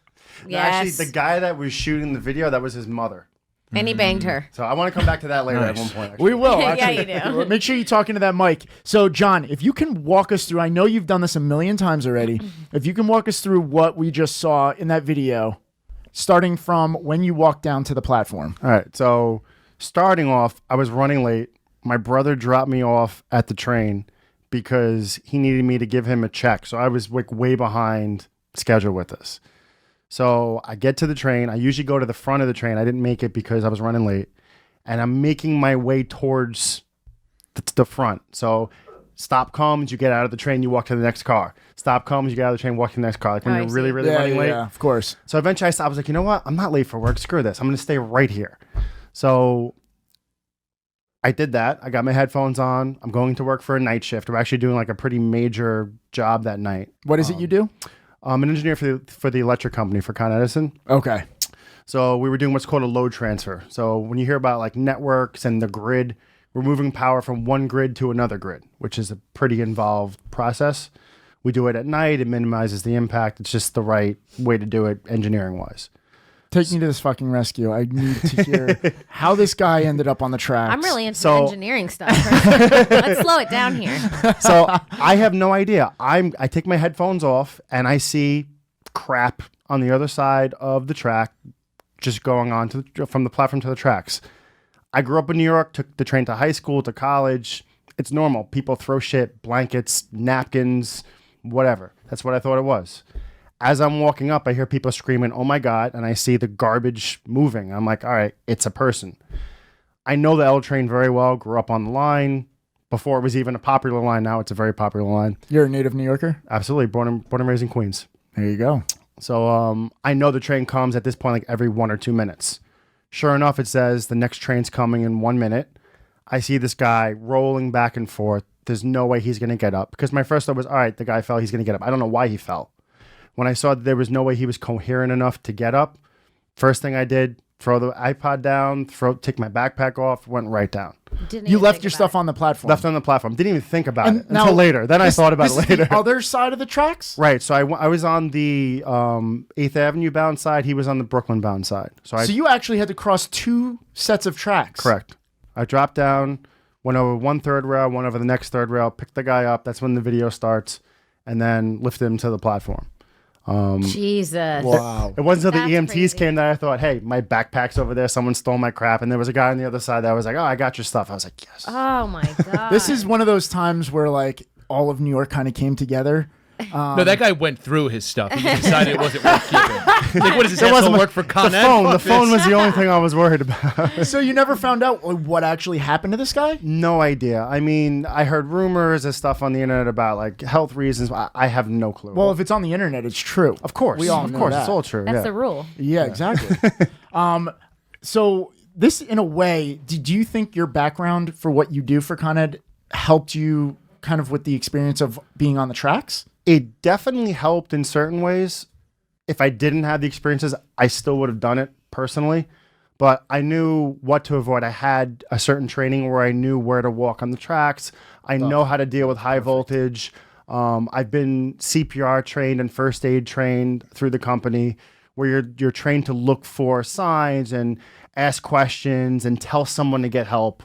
Yes.
Actually, the guy that was shooting the video, that was his mother.
And he banged her.
So I want to come back to that later at
Nice.
one point. Actually.
We will.
Yeah,
Actually.
you do.
Make sure you talk into that mic. So, Jon, if you can walk us through, I know you've done this a million times already. If you can walk us through what we just saw in that video, starting from when you walked down to the platform.
All right, so starting off, I was running late. My brother dropped me off at the train because he needed me to give him a check. So I was like way behind schedule with this. So I get to the train. I usually go to the front of the train. I didn't make it because I was running late. And I'm making my way towards the front. So stop comes, you get out of the train, you walk to the next car. Stop comes, you get out of the train, walk to the next car. Like when
I
you're
see.
really, really running late.
Yeah, of course.
So eventually I stopped. I was like, you know what? I'm not late for work. Screw this. I'm going to stay right here. So I did that. I got my headphones on. I'm going to work for a night shift. We're actually doing like a pretty major job that night.
What is it you do?
I'm an engineer for the electric company for Con Edison.
Okay.
So we were doing what's called a load transfer. So when you hear about like networks and the grid, We're moving power from one grid to another grid, which is a pretty involved process. We do it at night. It minimizes the impact. It's just the right way to do it engineering-wise.
Take me to this fucking rescue. I need to hear how this guy ended up on the tracks.
I'm really into engineering stuff. Let's slow it down here.
So I have no idea. I take my headphones off and I see crap on the other side of the track, just going on from the platform to the tracks. I grew up in New York, took the train to high school, to college. It's normal. People throw shit, blankets, napkins, whatever. That's what I thought it was. As I'm walking up, I hear people screaming, "Oh my God," and I see the garbage moving. I'm like, all right, it's a person. I know the L train very well, grew up on the line. Before it was even a popular line, now it's a very popular line.
You're a native New Yorker?
Absolutely, born and raised in Queens.
There you go.
So I know the train comes at this point like every 1 or 2 minutes. Sure enough, it says the next train's coming in 1 minute. I see this guy rolling back and forth. There's no way he's going to get up. Because my first thought was, all right, the guy fell, he's going to get up. I don't know why he fell. When I saw that there was no way he was coherent enough to get up, first thing I did, throw the iPod down, take my backpack off, went right down.
You left your stuff on the platform.
Left on the platform. Didn't even think about it until later. Then I thought about it later.
The other side of the tracks?
Right. So I was on the 8th Avenue bound side. He was on the Brooklyn bound side. So you
actually had to cross 2 sets of tracks.
Correct. I dropped down, went over 1 third rail, went over the next third rail, picked the guy up. That's when the video starts, and then lifted him to the platform.
Jesus.
Wow.
It wasn't until the EMTs
crazy.
came that I thought, hey, my backpack's over there. Someone stole my crap. And there was a guy on the other side that was like, oh, I got your stuff. I was like, yes.
Oh my God.
This is one of those times where like all of New York kind of came together.
No, that guy went through his stuff. He just decided it wasn't worth keeping. Like, what is this?
There wasn't
Asshole work for Con Ed?
the phone was the only thing I was worried about.
So you never found out what actually happened to this guy?
No idea. I mean, I heard rumors and stuff on the internet about like health reasons. I have no clue.
Well, if it's on the internet, it's true.
Of course.
We all
of
know
course,
that.
it's all true.
That's the rule.
Yeah, exactly. So this, in a way, do you think your background for what you do for Con Ed helped you kind of with the experience of being on the tracks?
It definitely helped in certain ways. If I didn't have the experiences, I still would have done it personally. But I knew what to avoid. I had a certain training where I knew where to walk on the tracks. I know how to deal with high voltage. I've been CPR trained and first aid trained through the company, where you're trained to look for signs and ask questions and tell someone to get help.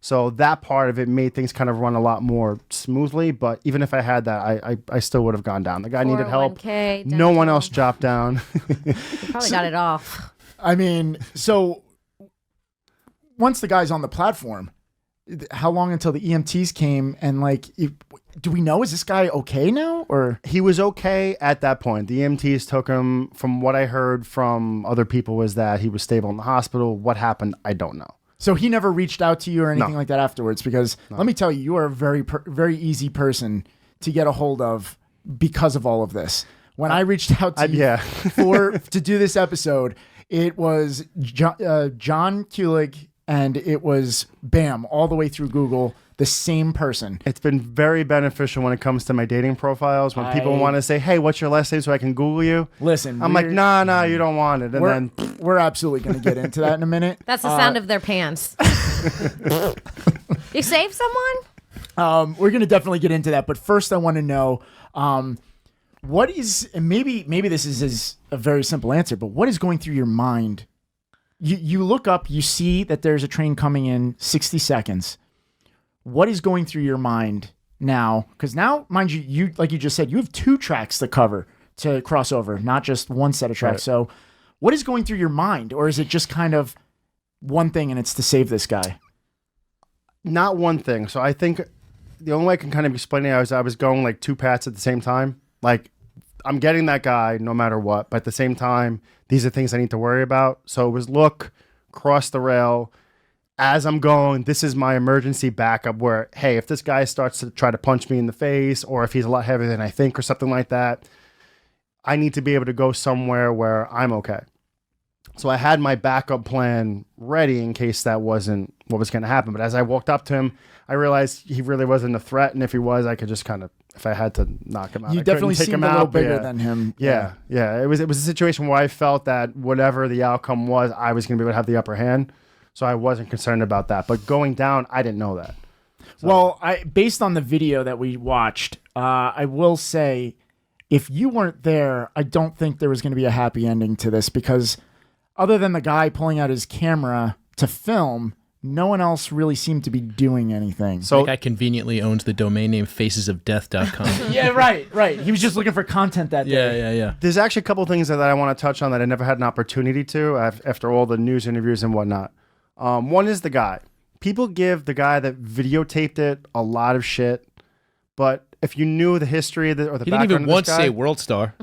So that part of it made things kind of run a lot more smoothly. But even if I had that, I still would have gone down. The guy needed help.
401k,
No one else dropped down.
You probably got it off.
I mean, so once the guy's on the platform, how long until the EMTs came? And like, do we know, is this guy okay now? Or
He was okay at that point. The EMTs took him. From what I heard from other people was that he was stable in the hospital. What happened, I don't know.
so he never reached out to you or anything
No.
like that afterwards? Because let me tell you, you are a very easy person to get a hold of because of all of this. When I reached out to you to do this episode, it was Jon Kulig and it was Daaaamn all the way through Google, the same person.
It's been very beneficial when it comes to my dating profiles. When people want to say, hey, what's your last name so I can Google you?
Listen,
I'm like, nah, you don't want it. And then
we're absolutely going to get into that in a minute.
That's the sound of their pants. You saved someone?
We're going to definitely get into that. But first, I want to know what is, and maybe this is a very simple answer, but what is going through your mind? You look up, you see that there's a train coming in 60 seconds. What is going through your mind now? Because now, mind you, like you just said, you have 2 tracks to cover, to cross over, not just one set of tracks.
Right.
So what is going through your mind? Or is it just kind of one thing and it's to save this guy?
not one thing. So I think the only way I can kind of explain it is I was going like 2 paths at the same time. Like, I'm getting that guy no matter what, but at the same time, these are things I need to worry about. So it was look, cross the rail. As I'm going, this is my emergency backup where, hey, if this guy starts to try to punch me in the face, or if he's a lot heavier than I think or something like that, I need to be able to go somewhere where I'm okay. So I had my backup plan ready in case that wasn't what was going to happen. But as I walked up to him, I realized he really wasn't a threat. And if he was, I could just kind of, if I had to knock him out,
you
I couldn't
definitely
take
seemed
him
a little
out, but
bigger than him.
Yeah. It was a situation where I felt that whatever the outcome was, I was going to be able to have the upper hand. so I wasn't concerned about that. But going down, I didn't know that.
Well, based on the video that we watched, I will say, if you weren't there, I don't think there was going to be a happy ending to this, because other than the guy pulling out his camera to film, no one else really seemed to be doing anything.
So that guy conveniently owns the domain name facesofdeath.com.
Yeah, right. He was just looking for content that day.
Yeah.
There's actually a couple of things that I want to touch on that I never had an opportunity to after all the news interviews and whatnot. One is the guy. People give the guy that videotaped it a lot of shit, but if you knew the history of or the
he
background
didn't even
of
once
this guy,
say World Star.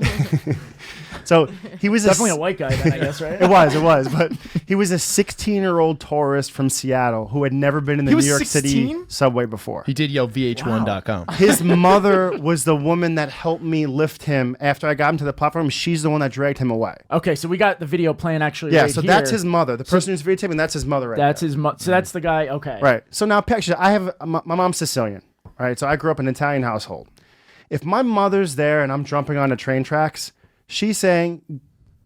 So he was
Definitely a white guy then, I guess, right?
It was, but he was a 16-year-old tourist from Seattle who had never been in the New York
16?
City subway before.
He did yell VH1.com.
His mother was the woman that helped me lift him after I got him to the platform. She's the one that dragged him away.
Okay, so we got the video playing actually.
Yeah,
right
so
here.
that's his mother. The person who's videotaping, that's his mother.
That's his mother. So that's the guy. Okay.
Right. So now picture, I have my mom's Sicilian. Right. So I grew up in an Italian household. If my mother's there and I'm jumping on the train tracks, she's saying,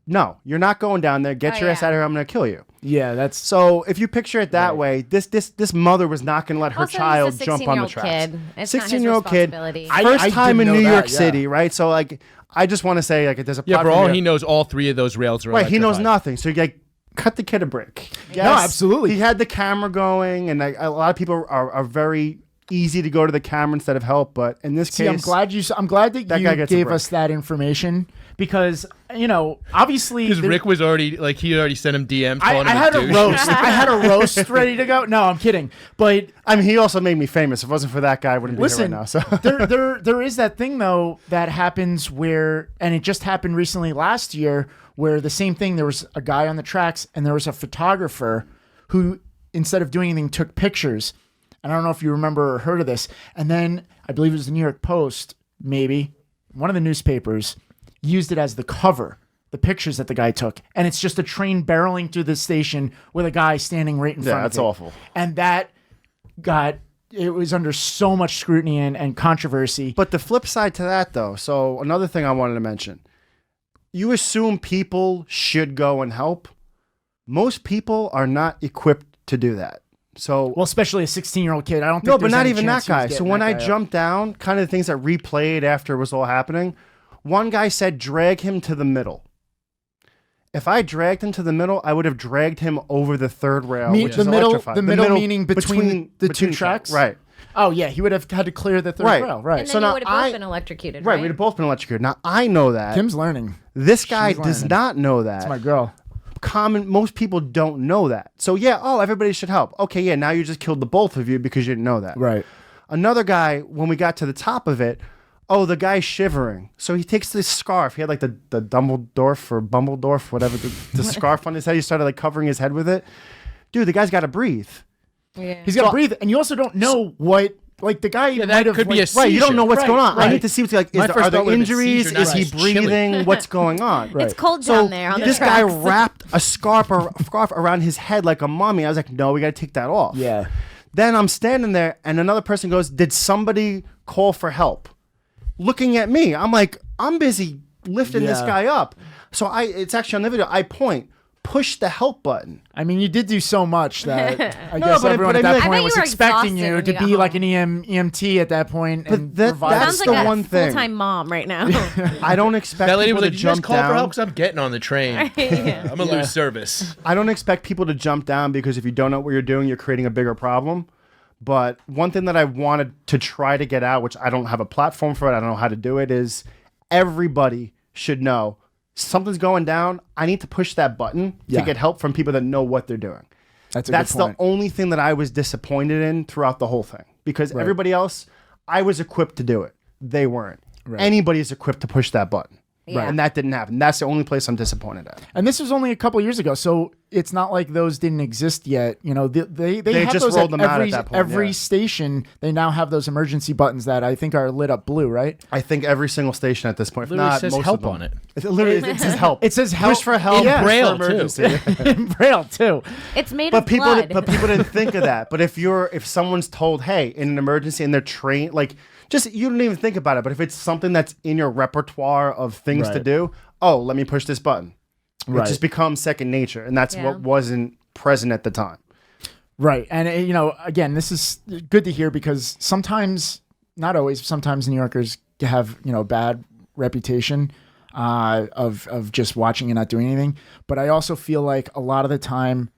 "No, you're not going down there. Get your ass out of here. I'm going to kill you."
Yeah, that's
so. If you picture it that way, this mother was not going to let her
Also,
child
he's a
jump on the
16-year-old
tracks.
kid. It's not his
16-year-old kid,
responsibility.
first
I
time in
didn't
New
know
York
that, yeah.
City, right? So like, I just want to say like, there's a
Yeah, for
platform
all
here.
he knows, all three of those rails are
Right, he knows
electrified.
nothing. So you like cut the kid a break. Yes,
No, absolutely.
He had the camera going, and a lot of people are very easy to go to the camera instead of help. But in this
See,
case,
I'm glad that
that
you
guy gets a
gave
break.
us that information, because obviously
Because Rick was already, he already sent him DMs
I
calling him
had a
douche.
roast. I had a roast ready to go. No, I'm kidding. But
I mean, he also made me famous. If it wasn't for that guy, I wouldn't be here
listen,
right now. So
there is that thing though that happens where, and it just happened recently last year, where the same thing. There was a guy on the tracks, and there was a photographer who, instead of doing anything, took pictures. And I don't know if you remember or heard of this. And then I believe it was the New York Post, maybe one of the newspapers, used it as the cover, the pictures that the guy took. And it's just a train barreling through the station with a guy standing right in front of it.
that's awful.
And that it was under so much scrutiny and controversy.
But the flip side to that, though, so another thing I wanted to mention, you assume people should go and help. Most people are not equipped to do that. So,
Well, especially a 16-year-old kid. I don't think
no, but
there's
not
any
even that
chance he was
guy. So
getting
when
that
I
guy up.
jumped down, kind of the things that replayed after it was all happening, one guy said, drag him to the middle. If I dragged him to the middle, I would have dragged him over the third rail, which
the
is
middle,
electrified.
the middle meaning between the two
between
tracks?
Right.
Oh, yeah. He would have had to clear the third
Right.
rail. Right.
And then
So
you
now
would have both been electrocuted,
Right,
right?
we'd have both been electrocuted. Now, I know that.
Kim's learning.
This guy
She's
does
learning.
not know that.
That's my girl.
Most people don't know that. So yeah, everybody should help. Okay, yeah, now you just killed the both of you because you didn't know that.
Right.
Another guy, when we got to the top of it, the guy's shivering. So he takes this scarf. He had like the Dumbledore or Bumbledorf, whatever, the scarf on his head. He started covering his head with it. Dude, the guy's got to breathe.
Yeah.
He's got to breathe. And you also don't know what, the guy
that
might have.
could be a
Right, you don't know what's
Right,
going on. I
right.
need to see what's
My
are
first
there
thought would've been
injuries?
seizure, not
Is he
just chilling.
breathing? What's going on?
It's cold down there on the
this
tracks.
guy wrapped a scarf around his head like a mummy. I was like, no, we got to take that off.
Yeah.
Then I'm standing there, and another person goes, did somebody call for help? Looking at me. I'm like, I'm busy lifting this
Yeah.
guy up. So it's actually on the video. I point, push the help button.
I mean, you did do so much that I
No,
guess
but I-
everyone
but
at
I
that
mean,
point
I bet
was
you were
expecting
exhausted
you
when
to
you
be
got
like
home.
an EMT at that point.
But
And
that-
provide
that's
Sounds
the
like
one
a
thing.
full-time mom right now.
I don't expect
That lady
people
was
to
like, you guys
jump
call for help
down.
because I'm getting on the train.
Yeah.
I'm going to lose service.
I don't expect people to jump down because if you don't know what you're doing, you're creating a bigger problem. But one thing that I wanted to try to get out, which I don't have a platform for it, I don't know how to do it, is everybody should know something's going down. I need to push that button
Yeah.
to get help from people that know what they're doing.
That's
That's
good
the
point.
only thing that I was disappointed in throughout the whole thing because everybody else, I was equipped to do it. They weren't. Anybody's equipped to push that button.
Yeah.
And that didn't happen. That's the only place I'm disappointed at.
And this was only a couple years ago, so it's not like those didn't exist yet. You know, they have
just
those
rolled
at
them out
every,
at that point,
every
yeah.
station. They now have those emergency buttons that I think are lit up blue, right?
I think every single station at this point, if
Literally
not
says
most
help
of them.
on it.
It literally it says help.
It says help
Push for help.
in
Braille,
for emergency.
in Braille too.
It's made
But
of
people,
blood.
but people didn't think of that. But if someone's told, hey, in an emergency and they're trained, just you don't even think about it. But if it's something that's in your repertoire of things to
Right.
do, let me push this button.
Right.
It just becomes second nature, and that's
Yeah.
what wasn't present at the time.
Right. And, again, this is good to hear because sometimes, not always, sometimes New Yorkers have, bad reputation of just watching and not doing anything. But I also feel like a lot of the time,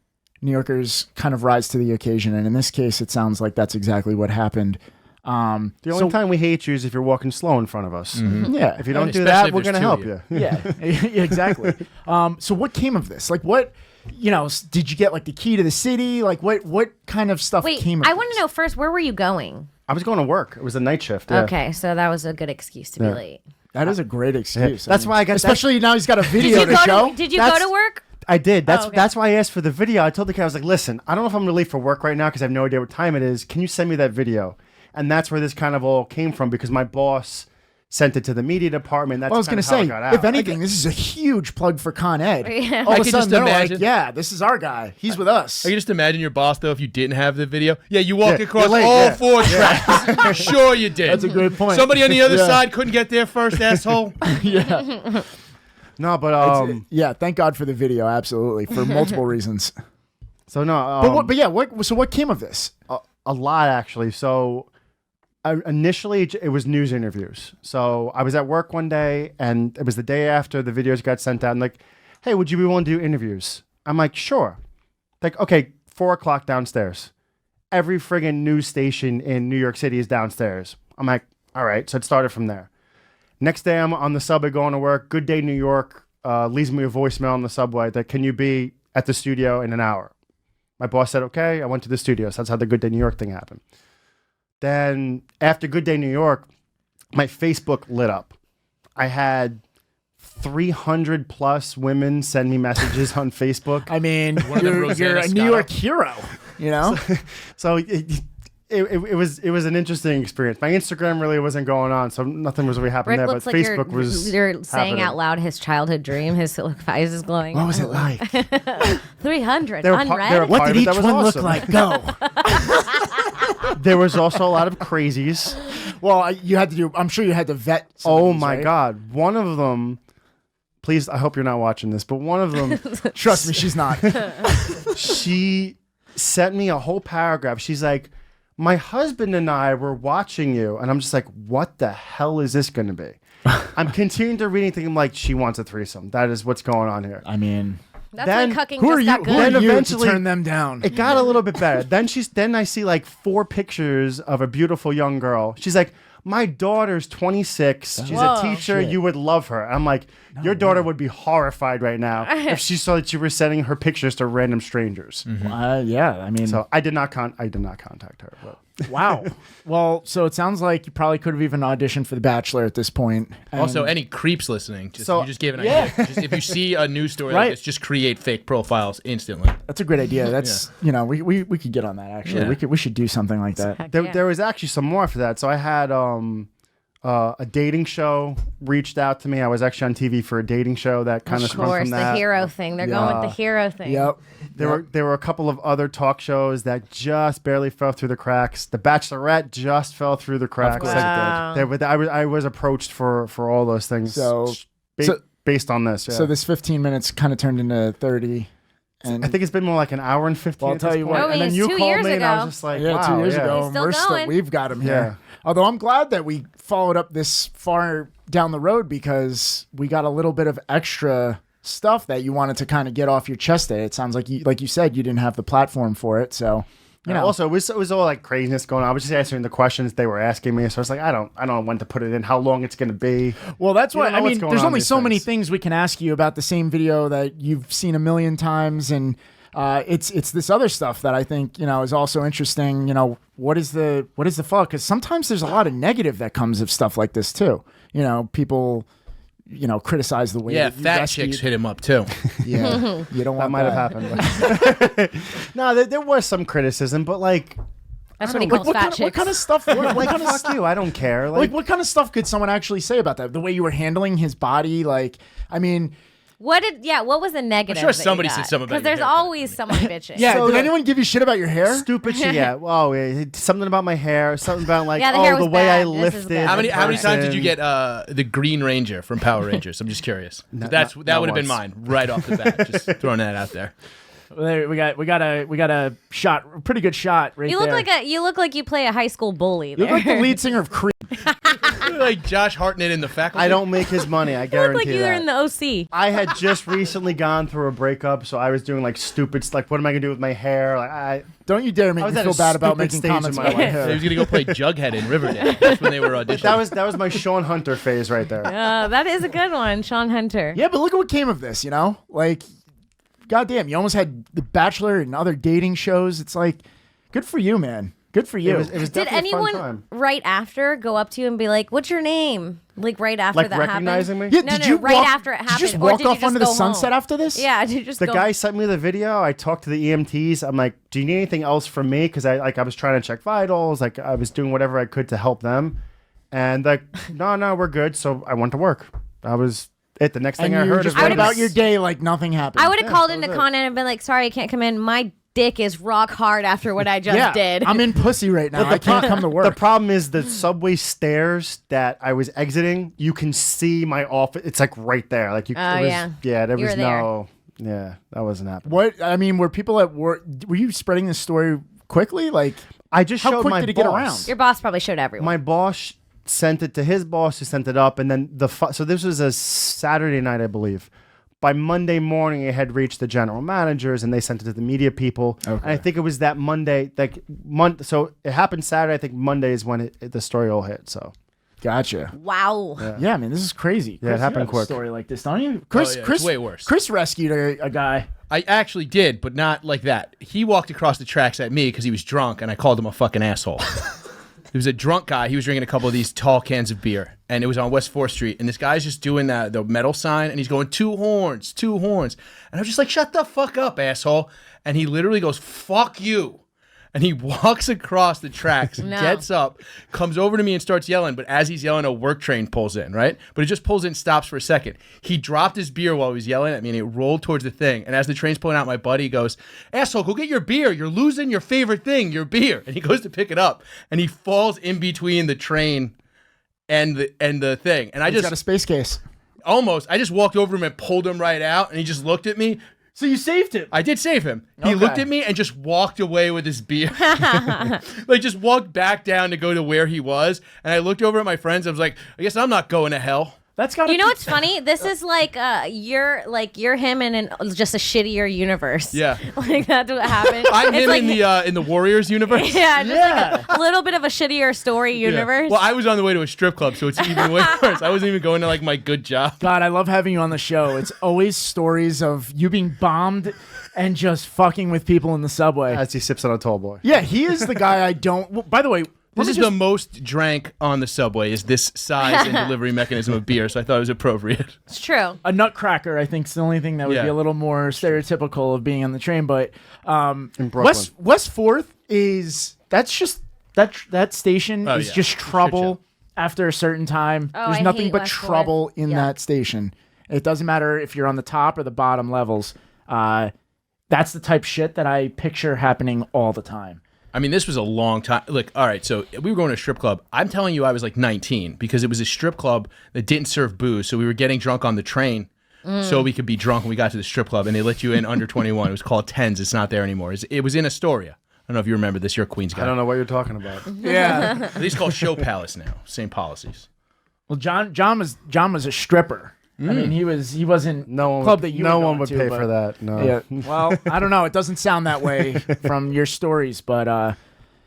New Yorkers kind of rise to the occasion. And in this case, it sounds like that's exactly what happened.
The only time we hate you is if you're walking slow in front of us.
Mm-hmm. Yeah.
If you don't do that, we're going to help you.
Yeah, exactly. So what came of this? Like what, did you get like the key to the city? Like what kind of stuff came of
I
this?
want to know first, where were you going?
I was going to work. It was a night shift. Yeah.
Okay, so that was a good excuse to be late.
That is a great excuse.
That's why I got
especially now he's got a video to show.
Did you go to work?
I did. That's
okay.
that's why I asked for the video. I told the guy, I was like, listen, I don't know if I'm going to leave for work right now because I have no idea what time it is. Can you send me that video? And that's where this kind of all came from because my boss sent it to the media department. That's
I was going to say, if anything, this is a huge plug for Con Ed.
Yeah.
All
I
of a
could
sudden,
just
they're
imagine-
like, yeah, this is our guy. He's with us.
I can just imagine your boss though if you didn't have the video. Yeah, you walk
Yeah,
across
you're late,
all
yeah.
4 tracks. Sure you did.
That's a great point.
Somebody on the other
Yeah.
side couldn't get there first, asshole.
Yeah.
No, but
Yeah, thank God for the video, absolutely, for multiple reasons.
so no,
So what came of this?
a lot actually. So initially it was news interviews. So I was at work one day and it was the day after the videos got sent out and like, hey, would you be willing to do interviews? I'm like, sure. Like, okay, 4:00 downstairs. Every friggin' news station in New York City is downstairs. I'm like, all right. So it started from there. Next day I'm on the subway going to work. Good Day New York leaves me a voicemail on the subway that can you be at the studio in an hour? My boss said, okay. I went to the studio. So that's how the Good Day New York thing happened. Then after Good Day New York, my Facebook lit up. I had 300 plus women send me messages on Facebook.
I mean,
One of them
you're
Rosanna
a New
Scotto.
York hero, you know?
So it was an interesting experience. My Instagram really wasn't going on, so nothing was really happening
Rick
there.
looks
But
like
Facebook was
you're saying
happening.
out loud his childhood dream. His eyes is glowing.
What was it like?
300
They were
unread.
What did
That
each
was
one
awesome.
look like? Go.
There was also a lot of crazies.
Well, you had to do, I'm sure you had to vet some of
Oh
these,
my
right?
God. One of them, please, I hope you're not watching this, but one of them,
Trust me, she's not.
she sent me a whole paragraph. She's like, my husband and I were watching you. And I'm just like, what the hell is this going to be? I'm continuing to read anything like she wants a threesome. That is what's going on here.
I mean,
That's
Then-
when cucking
who are
just
you,
got
who
good.
are
Then
you
eventually-
to turn them down?
It got a little bit better. Then I see like 4 pictures of a beautiful young girl. She's like, my daughter's 26. She's
Whoa.
a teacher.
Shit.
You would love her. I'm like, your daughter would be horrified right now if she saw that you were sending her pictures to random strangers.
Yeah, I mean,
So I did not contact her. But.
wow. Well, so it sounds like you probably could have even auditioned for The Bachelor at this point. And-
Also, any creeps listening,
So-
you just gave an
Yeah.
idea. Just, if you see a news story
Right.
like this, just create fake profiles instantly.
that's a great idea. That's we could get on that actually.
Yeah.
We should do something like that.
Heck
There,
yeah.
there was actually some more for that. So I had a dating show reached out to me. I was actually on TV for a dating show that kind of
Of
sprung
course,
from
the
that.
hero thing. They're going with the hero thing.
Yep.
There were a couple of other talk shows that just barely fell through the cracks. The Bachelorette just fell through the cracks.
course
Like,
it did.
I was approached for all those things.
So-
ba-
so-
based on this, yeah.
So this 15 minutes kind of turned into 30. And
I think it's been more like an hour and 15.
Well, I'll
at
tell
this
you
point.
what,
Oh,
and then
it's
you
2
called
years
me, and I
ago.
was just like,
yeah,
wow,
2 years
yeah.
ago,
He's still
and
going.
we've got him here.
Yeah.
Although I'm glad that we followed up this far down the road because we got a little bit of extra stuff that you wanted to kind of get off your chest today. It sounds like you said, you didn't have the platform for it. So, you know,
Also, it was all like craziness going on. I was just answering the questions they were asking me, so I was like, I don't know when to put it in, how long it's going to be.
well, that's
You
why,
don't know
I
what's
mean,
going
there's
on
only
these
so many
things.
things we can ask you about the same video that you've seen a million times. And it's this other stuff that I think, is also interesting. What is the fuck? Because sometimes there's a lot of negative that comes of stuff like this too. People, criticize the way
Yeah,
that you
fat
rescued-
chicks hit him up too.
Yeah, you don't want
That might have happened. but- No, there was some criticism, but like,
That's what he
Like,
calls fat chicks.
what kind of stuff? What kind of
fuck you, I don't care.
like what kind of stuff could someone actually say about that? The way you were handling his body, like, I mean,
What was the negative?
sure somebody said something about
because
your
there's
haircut.
always someone bitching.
yeah.
So
did
the-
anyone give you shit about your hair?
Stupid shit. Yeah. Well, something about my hair. Something about like,
Yeah, the hair
the
was
way I
bad. This is
lifted.
bad.
How many
the
times did you
person.
get the Green Ranger from Power Rangers? I'm just curious.
Not
That would have been
once.
mine right off the bat. Just throwing that out there.
There, we got a shot, a pretty good shot right
You look
there.
you look like you play a high school bully.
You look
There.
like the lead singer of Creed.
Like Josh Hartnett in the faculty.
I don't make his money. I
You look
guarantee
like you were
that.
in the OC.
I had just recently gone through a breakup, so I was doing like stupid. Like, what am I gonna do with my hair? Like,
Don't you dare make
I was
me
at
feel
a
bad about
stupid
making
stage
comments
in my
about my
life.
He
hair.
was gonna go play Jughead in Riverdale. That's when they were auditioning.
that was my Sean Hunter phase right there.
That is a good one, Sean Hunter.
Yeah, but look at what came of this, you know? Like, goddamn, you almost had The Bachelor and other dating shows. It's like, good for you, man. Good for you.
It was
Did
definitely a fun
anyone
time.
right after go up to you and be like, "What's your name?" Like right after
Like
that
recognizing
happened?
me?
yeah,
No,
did
no,
you
right
walk,
after it
Did
happened,
you just
or
walk
did you
off
just
onto the
go
sunset
home?
after this?
Yeah, did you just
The
go?
guy sent me the video. I talked to the EMTs. I'm like, "Do you need anything else from me?" Because I was trying to check vitals. Like I was doing whatever I could to help them, and like, no, we're good. So I went to work. I was it. The next
And
thing I
you
heard
just
is
went
would've-
about your day like nothing happened.
I would have
Yeah,
called
that
into
was it.
Con Ed and been like, "Sorry, I can't come in. My dick is rock hard after what I just
yeah,
did."
I'm in pussy right now. I can't come to work.
The problem is the subway stairs that I was exiting. You can see my office. It's like right there. Like you.
Oh,
it was,
yeah.
There
You
was
were there.
no. Yeah, that wasn't happening.
What I mean, were people at work? Were you spreading this story quickly? Like,
I just
How
showed
quick
my
did it get
boss.
around?
Your boss probably showed everyone.
My boss sent it to his boss, who sent it up, and then so this was a Saturday night, I believe. By Monday morning, it had reached the general managers, and they sent it to the media people.
Okay.
And I think it was that Monday, so it happened Saturday. I think Monday is when the story all hit. So
gotcha.
wow.
Yeah, man, this is crazy. Chris,
it
you
happened
have a
quick.
story like this, don't you? Chris,
yeah, it's
Chris,
way worse.
Chris rescued a guy.
I actually did, but not like that. He walked across the tracks at me because he was drunk, and I called him a fucking asshole. He was a drunk guy. He was drinking a couple of these tall cans of beer, and it was on West 4th Street. And this guy's just doing the metal sign, and he's going, two horns. And I was just like, shut the fuck up, asshole. And he literally goes, fuck you. And he walks across the tracks,
No.
gets up, comes over to me and starts yelling. But as he's yelling, a work train pulls in, right? But it just pulls in, stops for a second. He dropped his beer while he was yelling at me, and it rolled towards the thing. And as the train's pulling out, my buddy goes, asshole, go get your beer. You're losing your favorite thing, your beer. And he goes to pick it up, and he falls in between the train and the thing. And I
He's
just
got a space case.
I just walked over him and pulled him right out, and he just looked at me.
So you saved him.
I did save him. He
Okay.
looked at me and just walked away with his beer. Like just walked back down to go to where he was. And I looked over at my friends. I was like, I guess I'm not going to hell.
That's got.
You know what's funny? This is like you're him in just a shittier universe.
Yeah.
Like that's what happened.
I'm
It's
him
like,
in the Warriors universe.
yeah, just like a little bit of a shittier story
Yeah.
universe.
Well, I was on the way to a strip club, so it's even way worse. I wasn't even going to like my good job.
God, I love having you on the show. It's always stories of you being bombed and just fucking with people in the subway.
as he sips on a tall boy.
Yeah, he is the guy I don't. Well, by the way,
This is the most drank on the subway is this size and delivery mechanism of beer, so I thought it was appropriate.
It's true.
a nutcracker. I think is the only thing that would
Yeah.
be a little more stereotypical of being on the train. But
In Brooklyn.
West 4th is that's just that station
Oh,
is
yeah.
just
Shit
trouble after a certain time.
Oh,
There's
I
nothing
hate
but
West 4th.
trouble in
Yeah.
that station. It doesn't matter if you're on the top or the bottom levels. That's the type shit that I picture happening all the time.
I mean, this was a long time. Look, all right, so we were going to a strip club. I'm telling you, I was like 19 because it was a strip club that didn't serve booze. So we were getting drunk on the train so we could be drunk when we got to the strip club, and they let you in under 21. It was called Tens. It's not there anymore. It was in Astoria. I don't know if you remember this. You're a Queens guy.
I don't know what you're talking about.
Yeah.
At least called Show Palace now. Same policies.
Well, John was a stripper. I mean, he wasn't
No one.
club that you
no
were
one
going
would
to,
pay
but-
for that. No.
Yeah. Well, I don't know. It doesn't sound that way from your stories, but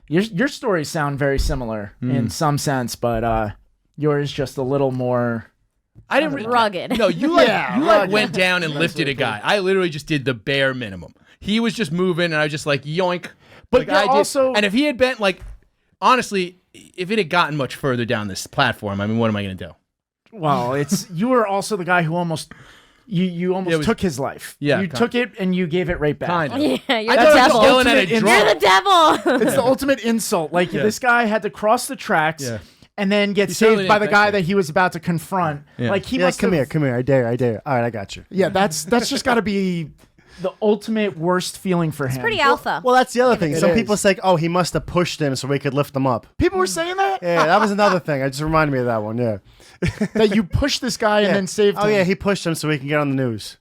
your stories sound very similar in some sense, but yours just a little more.
I didn't re-
Rugged.
No, you
Yeah, rugged.
went down and lifted a guy. I literally just did the bare minimum. He was just moving, and I was just like yoink.
But
Like,
you're
I did-
also-
and if he had been like, honestly, if it had gotten much further down this platform, I mean, what am I going to do?
Well, it's you were also the guy who almost you almost
Yeah, it was-
took his life.
Yeah,
you
kind
took it and you gave it right back.
Kind of.
Yeah, you're
I
the
thought I was
devil.
yelling at a
Ultimate
drunk.
You're the devil.
It's the ultimate insult. Like this guy had to cross the tracks.
Yeah.
And then get
He certainly
saved by the
didn't
guy
think
that he was about to confront.
Yeah.
Like he
Yeah,
must
come
have,
here. I dare. All right, I got you.
Yeah, that's just got to be the ultimate worst feeling for him.
Pretty alpha.
Well, that's the other thing.
It
Some
is.
people say, "Oh, he must have pushed him so we could lift him up."
People were saying that
Yeah, that was another thing. I just reminded me of that one. Yeah.
that you pushed this guy and then saved him.
Oh yeah, he pushed him so we can get on the news.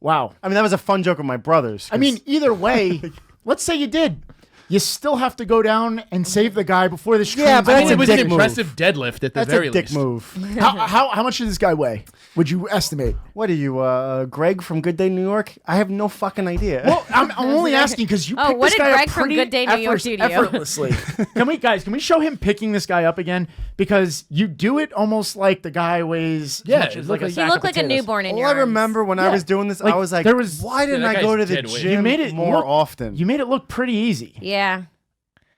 Wow.
I mean, that was a fun joke with my brothers.
I mean, either way, let's say you did. You still have to go down and save the guy before the train.
Yeah, but
I
That's
mean,
a
it was an
dick move.
impressive deadlift at the
that's
very
a dick
least.
move.
how much does this guy weigh? Would you estimate?
What are you, Greg from Good Day New York? I have no fucking idea.
Well, I'm only asking because you
Oh,
picked
what
this
did
guy
Greg
up
from
pretty
Good Day New York do to you?
effortlessly. Can we show him picking this guy up again? Because you do it almost like the guy weighs as much as like a
He
sack
looked
of
like a
potatoes.
newborn in
all
your
I
arms.
remember when I
Yeah.
was doing this,
Like,
I was like,
there was-
why didn't
Yeah, that
I go
guy's
to the
dead weight.
gym
You made it
more
look-
often?
You made it look pretty easy.
Yeah.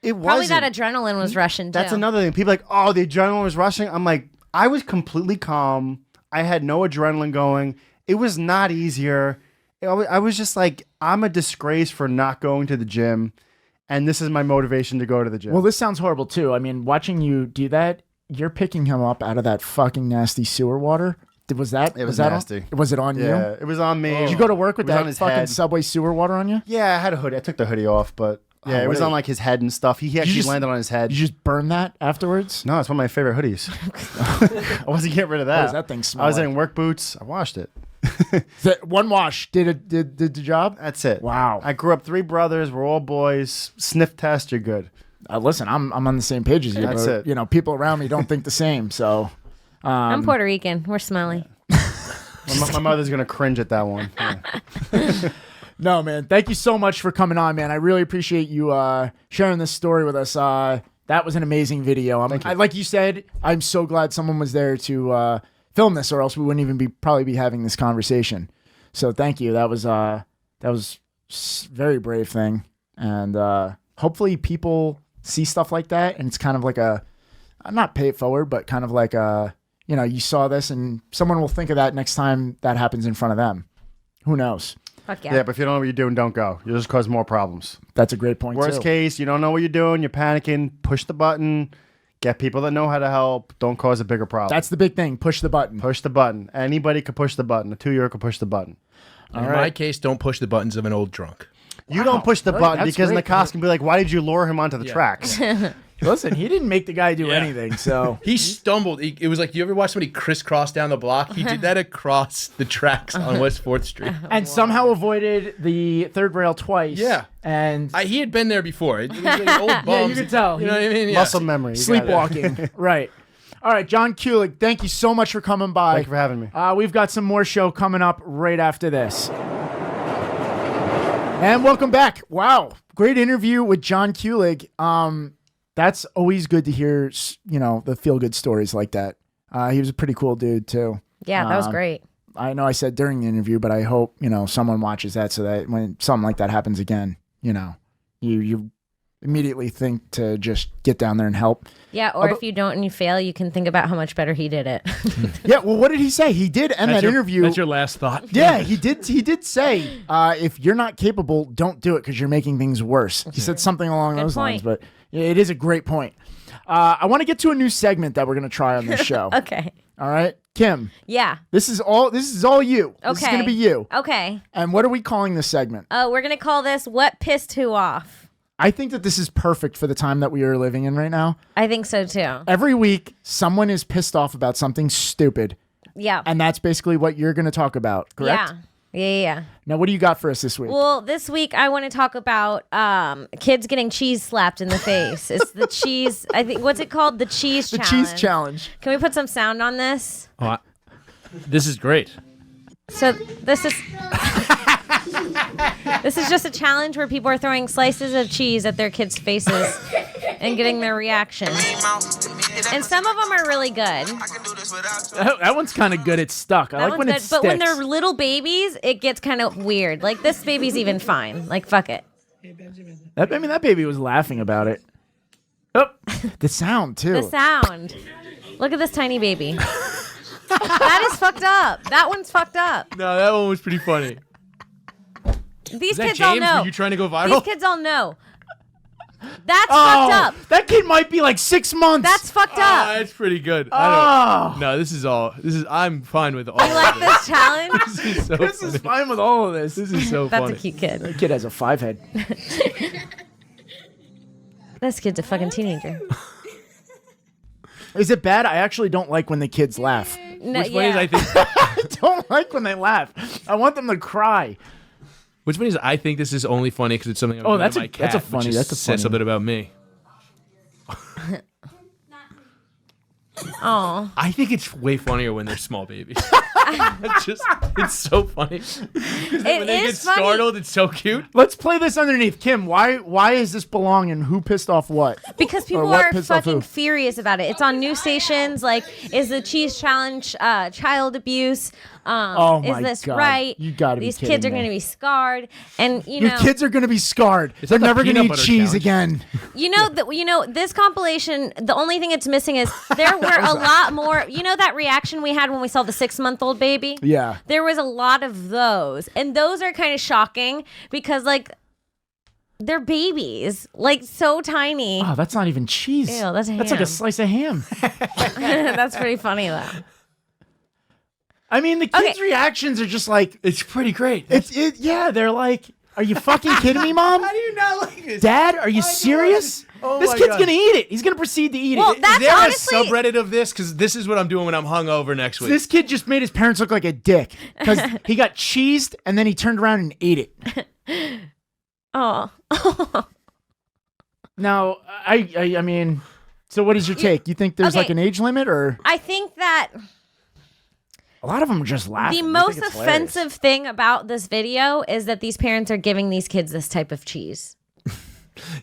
It
Probably
wasn't.
that adrenaline was rushing too.
That's another thing. People are like, oh, the adrenaline was rushing. I'm like, I was completely calm. I had no adrenaline going. It was not easier. I was just like, I'm a disgrace for not going to the gym, and this is my motivation to go to the gym.
Well, this sounds horrible too. I mean, watching you do that, you're picking him up out of that fucking nasty sewer water. Was that?
It was
that
nasty.
Was it on
yeah,
you?
it was on me.
Did you go to work with
It was on
that
his
fucking
head.
subway sewer water on you?
Yeah, I had a hoodie. I took the hoodie off, but yeah,
Oh,
it was
what
on
a-
like his head and stuff. He actually
just-
landed on his head.
Did you just burn that afterwards?
No, it's one of my favorite hoodies. I wasn't getting rid of that.
What does that thing smell
I was
like?
in work boots. I washed it.
One wash did the job.
That's it.
Wow.
I grew up 3 brothers. We're all boys. Sniff test, you're good.
Listen, I'm on the same page as you.
That's
but,
it.
You know, people around me don't think the same. So
I'm Puerto Rican. We're smelly.
My mother's gonna cringe at that one. Yeah.
no, man. Thank you so much for coming on, man. I really appreciate you sharing this story with us. That was an amazing video. Like you said, I'm so glad someone was there to film this, or else we wouldn't even probably be having this conversation. So thank you. That was very brave thing, and hopefully people see stuff like that, and it's kind of like not pay it forward, but kind of like you saw this, and someone will think of that next time that happens in front of them. Who knows?
Fuck yeah.
Yeah, but if you don't know what you're doing, don't go. You'll just cause more problems.
That's a great point.
Worst
too.
case, you don't know what you're doing. You're panicking. Push the button. Get people that know how to help. Don't cause a bigger problem.
That's the big thing. Push the button.
Push the button. Anybody could push the button. A 2-year-old could push the button.
In my case, don't push the buttons of an old drunk.
You don't push the
really?
button
That's
because the
great.
cops can be like, why did you lure him onto the tracks?
Listen, he didn't make the guy do
Yeah.
anything, so
He stumbled. It was like, you ever watch somebody crisscross down the block? He did that across the tracks on West 4th Street.
and somehow avoided the third rail twice.
Yeah.
And
He had been there before. It was like old bums.
you could tell.
You know what I mean? Yeah.
Muscle memory. You got it.
sleepwalking. Right. All right, Jon Kulig, thank you so much for coming by.
Thank you for having me.
We've got some more show coming up right after this. And welcome back. Wow. Great interview with Jon Kulig. That's always good to hear, the feel-good stories like that. He was a pretty cool dude, too.
Yeah, that was great.
I know I said during the interview, but I hope, someone watches that so that when something like that happens again, you immediately think to just get down there and help.
Yeah, or if you don't and you fail, you can think about how much better he did it.
Yeah, well, what did he say? He did end that interview.
That's your last thought.
Yeah, he did say, if you're not capable, don't do it because you're making things worse. He said something along those lines, but it is a great point. I want to get to a new segment that we're going to try on this show.
Okay.
All right, Kim,
Yeah.
this is all you. This is
Okay.
going to be you.
Okay.
And what are we calling this segment?
We're going to call this What Pissed Who Off?
I think that this is perfect for the time that we are living in right now.
I think so too.
Every week, someone is pissed off about something stupid,
Yeah.
and that's basically what you're going to talk about, correct?
Yeah.
Now, what do you got for us this week?
Well, this week I want to talk about kids getting cheese slapped in the face. It's the cheese. I think what's it called? The cheese
the
challenge.
cheese challenge.
Can we put some sound on this?
This is great.
So this is this is just a challenge where people are throwing slices of cheese at their kids' faces and getting their reaction. And some of them are really good.
That one's kind of good. It's stuck. I
That
like when
one's
it
good.
sticks.
But when they're little babies, it gets kind of weird. Like this baby's even fine. Like fuck it.
that baby was laughing about it. Oh, the sound too.
The sound. Look at this tiny baby. That is fucked up. That one's fucked up.
No, that one was pretty funny.
These
Is that
kids all
James?
know.
Were you trying to go
These
viral?
kids all know. That's fucked up.
That kid might be like 6 months.
That's fucked up.
That's pretty good.
Oh.
No, I'm fine with all
You like
of
this challenge?
this. This is so
This is
funny.
fine with all of this.
This is so
That's
funny.
a cute kid.
That kid has a 5 head.
This kid's a fucking teenager.
Is it bad? I actually don't like when the kids laugh.
No,
Which one is, I think,
I don't like when they laugh. I want them to cry.
What's funny is I think this is only funny because it's something.
Oh,
that's my cat,
that's a funny.
Which
That's a
says
funny.
something about me.
Oh,
I think it's way funnier when they're small babies. It's so funny. When they get startled, it's so cute.
Let's play this underneath. Kim, why is this belong and who pissed off what?
because people
what
are
pissed off who?
fucking furious about it. It's on news stations. Like, is the cheese challenge child abuse?
Oh
is
my
this
God.
right?
You gotta be
These
kidding
kids are
me.
going to be scarred, and
Your kids are going to be scarred. They're
like a
never going to
peanut
eat
butter
cheese
challenge.
again.
This compilation. The only thing it's missing is there were a lot more. You know that reaction we had when we saw the 6-month-old baby.
Yeah.
There was a lot of those, and those are kind of shocking because like they're babies, like so tiny.
Oh, that's not even cheese.
Ew, that's
like a
ham.
slice of ham.
That's pretty funny though.
I mean, the kids'
Okay.
reactions are just like,
It's pretty great.
yeah, they're like, are you fucking kidding me, Mom?
How do you not like this?
Dad, are you serious?
Oh
this
my
kid's
God.
going to eat it. He's going to proceed to eat
Well,
it.
that's
Is there
honestly.
a subreddit of this? Because this is what I'm doing when I'm hungover next week.
This kid just made his parents look like a dick because he got cheesed and then he turned around and ate it.
Oh.
Now, I mean, so what is your take? You think there's
Okay.
like an age limit or
I think that
a lot of them are just laughing?
the
They
most
think it's hilarious.
offensive thing about this video is that these parents are giving these kids this type of cheese.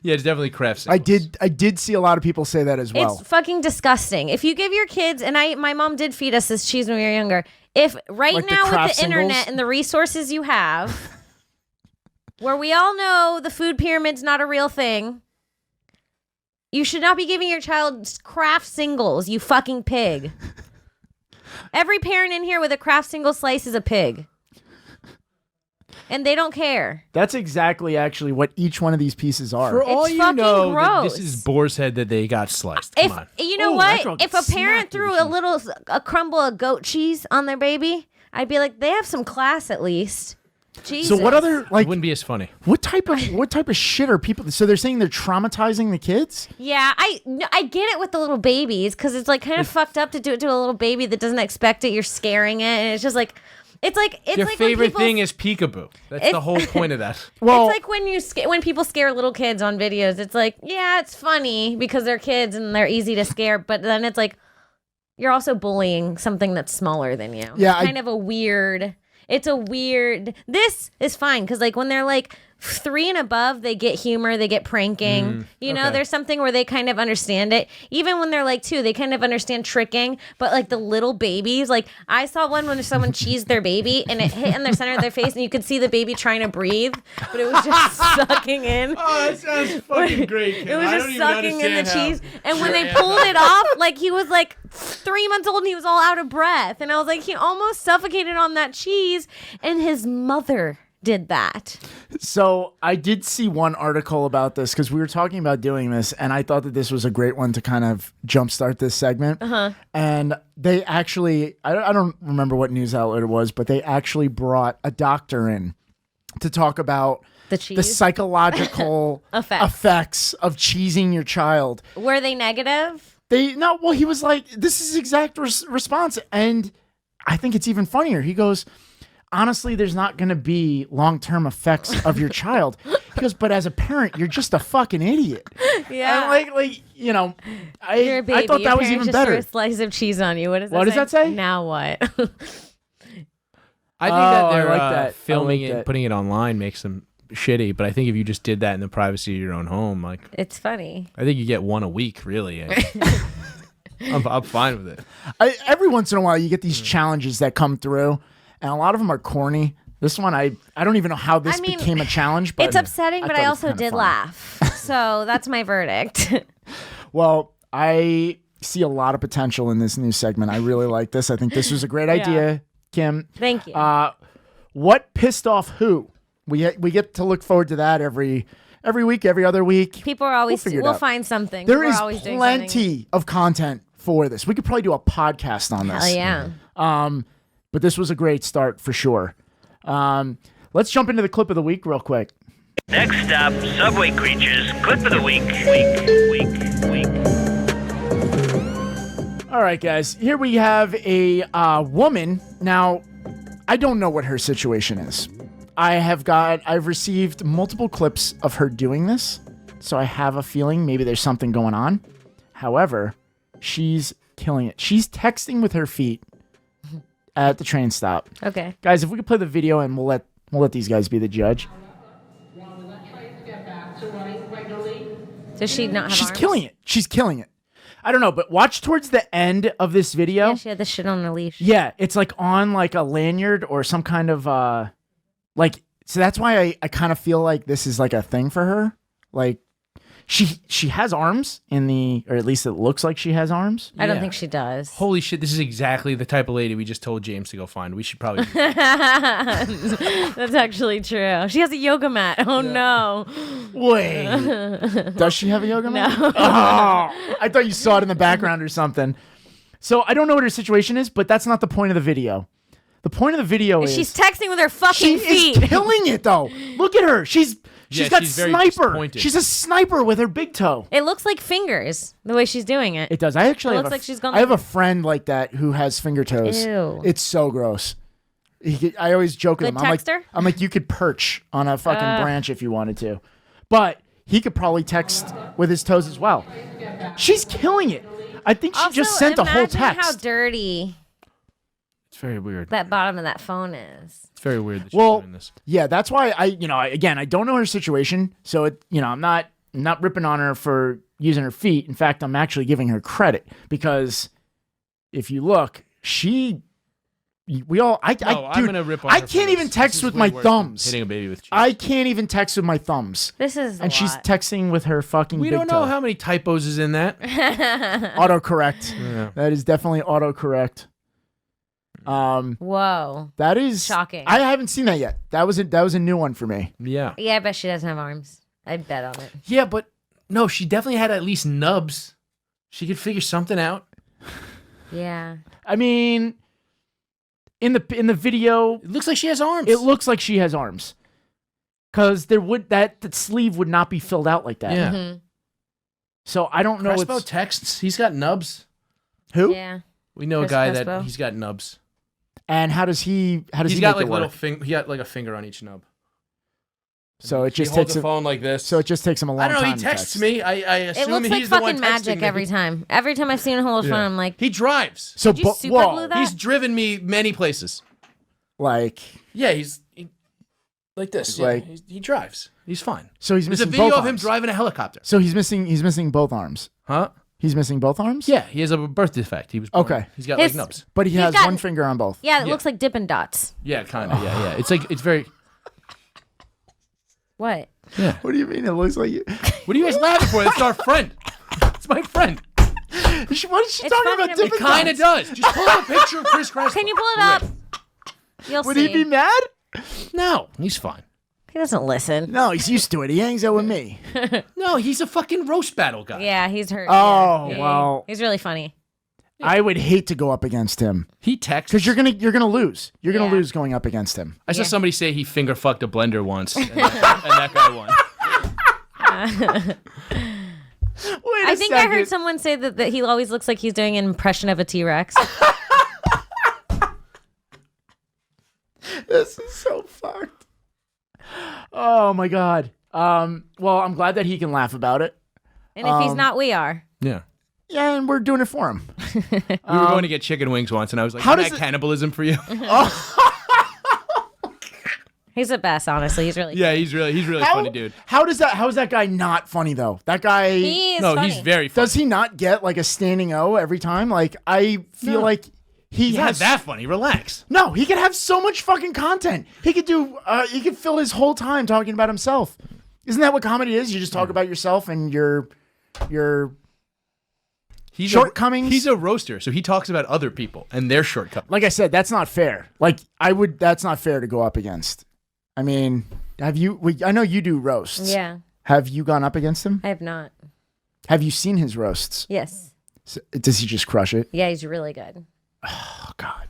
Yeah, it's definitely craft
I
singles.
did see a lot of people say that as well.
It's fucking disgusting. If you give your kids, and my mom did feed us this cheese when we were younger. If right
Like the
now with
Kraft
the internet
singles?
and the resources you have, where we all know the food pyramid's not a real thing, you should not be giving your child Kraft singles, you fucking pig. Every parent in here with a Kraft single slice is a pig. And they don't care.
That's exactly actually what each one of these pieces are.
For all you
fucking
know, that
gross.
this is boar's head that they got sliced. Come
If
on.
you know
Ooh, that girl
what,
gets
if a parent
smacked with
threw
the
a crumble of goat cheese on their baby, I'd be like, they have some class at least. Jesus.
So what other
It
like
wouldn't be as funny.
what type of shit are people? So they're saying they're traumatizing the kids?
Yeah, I get it with the little babies because it's like kind of fucked up to do it to a little baby that doesn't expect it. You're scaring it, and it's just like it's like
Your
like
favorite
when people,
thing is peekaboo. That's the whole point of that.
Well,
it's like when people scare little kids on videos. It's like, yeah, it's funny because they're kids and they're easy to scare, but then it's like you're also bullying something that's smaller than you.
Yeah,
it's kind of a weird. It's a weird. This is fine because like when they're like 3 and above, they get humor, they get pranking. You know,
okay.
there's something where they kind of understand it. Even when they're like 2, they kind of understand tricking. But like the little babies, like I saw one when someone cheesed their baby and it hit in the center of their face, and you could see the baby trying to breathe, but it was just sucking in.
Oh, that sounds fucking great.
It was just sucking in the cheese. And when they pulled it off, like he was like 3 months old and he was all out of breath. And I was like, he almost suffocated on that cheese. And his mother did that.
so I did see one article about this because we were talking about doing this, and I thought that this was a great one to kind of jumpstart this segment. And they actually, I don't remember what news outlet it was, but they actually brought a doctor in to talk about
The cheese.
the psychological effects of cheesing your child.
Were they negative?
Well, he was like, this is his exact response. And I think it's even funnier. He goes, honestly, there's not going to be long-term effects of your child. He goes, but as a parent, you're just a fucking idiot.
Yeah.
And like, you know,
You're a baby.
I thought
Your
that was
parents
even
just threw
better.
a slice of cheese on you. What does
What does that say?
Now what?
I think that
I
they're
like that. I
filming
like
it
that.
and putting it online makes them shitty. But I think if you just did that in the privacy of your own home, like
It's funny.
I think you get one a week, really. And I'm fine with it.
Every once in a while, you get these challenges that come through, and a lot of them are corny. This one, I don't even know how this became a challenge, but
It's upsetting, but
thought
I
it was
also
kinda
did
fun.
laugh. So that's my verdict.
Well, I see a lot of potential in this new segment. I really like this. I think this was a great idea, Kim.
Thank you.
What pissed off who? We get to look forward to that every week, every other week.
People are always,
figure it
we'll
out.
find something.
There
People
is
are always doing something.
plenty of content for this. We could probably do a podcast on this.
Hell yeah.
But this was a great start for sure. Let's jump into the clip of the week real quick.
Next up, Subway Creatures, clip of the week.
All right, guys. Here we have a woman. Now, I don't know what her situation is. I've received multiple clips of her doing this, so I have a feeling maybe there's something going on. However, she's killing it. She's texting with her feet at the train stop.
Okay.
Guys, if we could play the video and we'll let these guys be the judge.
Does she not have
She's
arms?
killing it. She's killing it. I don't know, but watch towards the end of this video.
Yeah, she had the shit on a leash.
Yeah, it's like on like a lanyard or some kind of so that's why I kind of feel like this is like a thing for her. Like she has arms or at least it looks like she has arms.
I don't think she does.
Holy shit, this is exactly the type of lady we just told James to go find. We should probably...
That's actually true. She has a yoga mat. Oh, no.
Wait. Does she have a yoga mat?
No.
Oh, I thought you saw it in the background or something. So I don't know what her situation is, but that's not the point of the video. The point of the video is...
She's texting with her fucking feet.
She's killing it, though. Look at her. She's got
she's very
sniper.
disappointed.
She's a sniper with her big toe.
It looks like fingers, the way she's doing it.
It does. I actually
looks like she's gone
I have a friend like that who has finger toes.
Ew.
It's so gross. I always joke with
Good
him.
texter?
I'm like, you could perch on a fucking branch if you wanted to. But he could probably text with his toes as well. She's killing it. I think she just sent a whole
Imagine
text.
how dirty
It's very weird.
that bottom of that phone is.
It's very weird that she's doing this.
Yeah, that's why I don't know her situation, so I'm not ripping on her for using her feet. In fact, I'm actually giving her credit because if you look, I'm
gonna rip on her
I
for
can't
this.
even text
This is
with
way
my
worse than
thumbs.
hitting a baby with cheese.
I can't even text with my thumbs.
This is
And she's texting with her fucking
We
big
don't know
toe.
how many typos is in that.
Autocorrect.
Yeah.
That is definitely autocorrect.
Whoa.
That is
Shocking.
I haven't seen that yet. That was a new one for me.
Yeah.
Yeah, I bet she doesn't have arms. I'd bet on it.
Yeah, but no, she definitely had at least nubs. She could figure something out.
Yeah.
I mean, in the video,
It looks like she has arms.
it looks like she has arms. Cause that sleeve would not be filled out like that.
Yeah.
Mhm.
So I don't know.
Crespo texts. He's got nubs.
Who?
Yeah.
We know
Chris
a guy
Crespo?
that he's got nubs.
And how does he? How does
He's
he
got
make
like
it
little
work?
he got like a finger on each nub.
So it
He
just
holds
takes
the
him.
phone like this.
So it just takes him a long
I don't know.
time.
He
to
texts
text.
me. I
It
assume
looks like
he's the one
fucking magic
texting
every
me.
time. Every time I've seen him hold his phone, I'm like,
He drives.
So
Did you super glue that?
He's driven me many places.
like,
Yeah, he's like this. Yeah,
Like-
he drives. He's fine.
so he's
There's a
missing
video
both
of him
arms.
driving a helicopter.
So he's missing both arms.
Huh?
He's missing both arms.
Yeah, he has a birth defect. He was born.
Okay.
He's got
His-
like nubs.
But he
He's
has
got-
one finger on both.
yeah, it
Yeah.
looks like Dippin' Dots.
Yeah, kind of. Yeah. It's like it's very.
What?
Yeah.
What do you mean? It looks like you.
What are you guys laughing for? That's our friend. It's my friend.
What is she
It's
talking
funny
about?
to me.
It
Different
kind of
dots?
does. Just pull up a picture of Chris Crespo.
Can you pull it up? You'll
Would
see.
he be mad?
No, he's fine.
He doesn't listen.
No, he's used to it. He hangs out with me.
No, he's a fucking roast battle guy.
Yeah, he's hurt.
Oh,
yeah.
well.
He's really funny.
I would hate to go up against him
He texts.
because you're gonna lose. You're gonna
Yeah.
lose going up against him.
I saw
Yeah.
somebody say he finger fucked a blender once, and that guy won.
Wait
I think I heard someone say that he always looks like he's doing an impression of a T-Rex.
This is so fucked. Oh my god. Well, I'm glad that he can laugh about it.
And if he's not, we are.
Yeah.
Yeah, and we're doing it for him.
We were going to get chicken wings once, and I was like,
how
"Is
does
that
it-
cannibalism for you?"
He's the best, honestly. He's really
Yeah, he's really funny, dude.
How is that guy not funny though? That guy
He is
No,
funny.
he's very funny.
does he not get like a standing O every time? Like I feel like he
He's not
has
that funny. Relax.
No, he could have so much fucking content. He could do he could fill his whole time talking about himself. Isn't that what comedy is? You just talk about yourself and your
He's
Shortcomings?
He's a roaster, so he talks about other people and their shortcomings.
like I said, that's not fair. Like that's not fair to go up against. I mean, I know you do roasts.
Yeah,
Have you gone up against him?
I have not.
Have you seen his roasts?
Yes.
Does he just crush it?
Yeah, he's really good.
Oh God.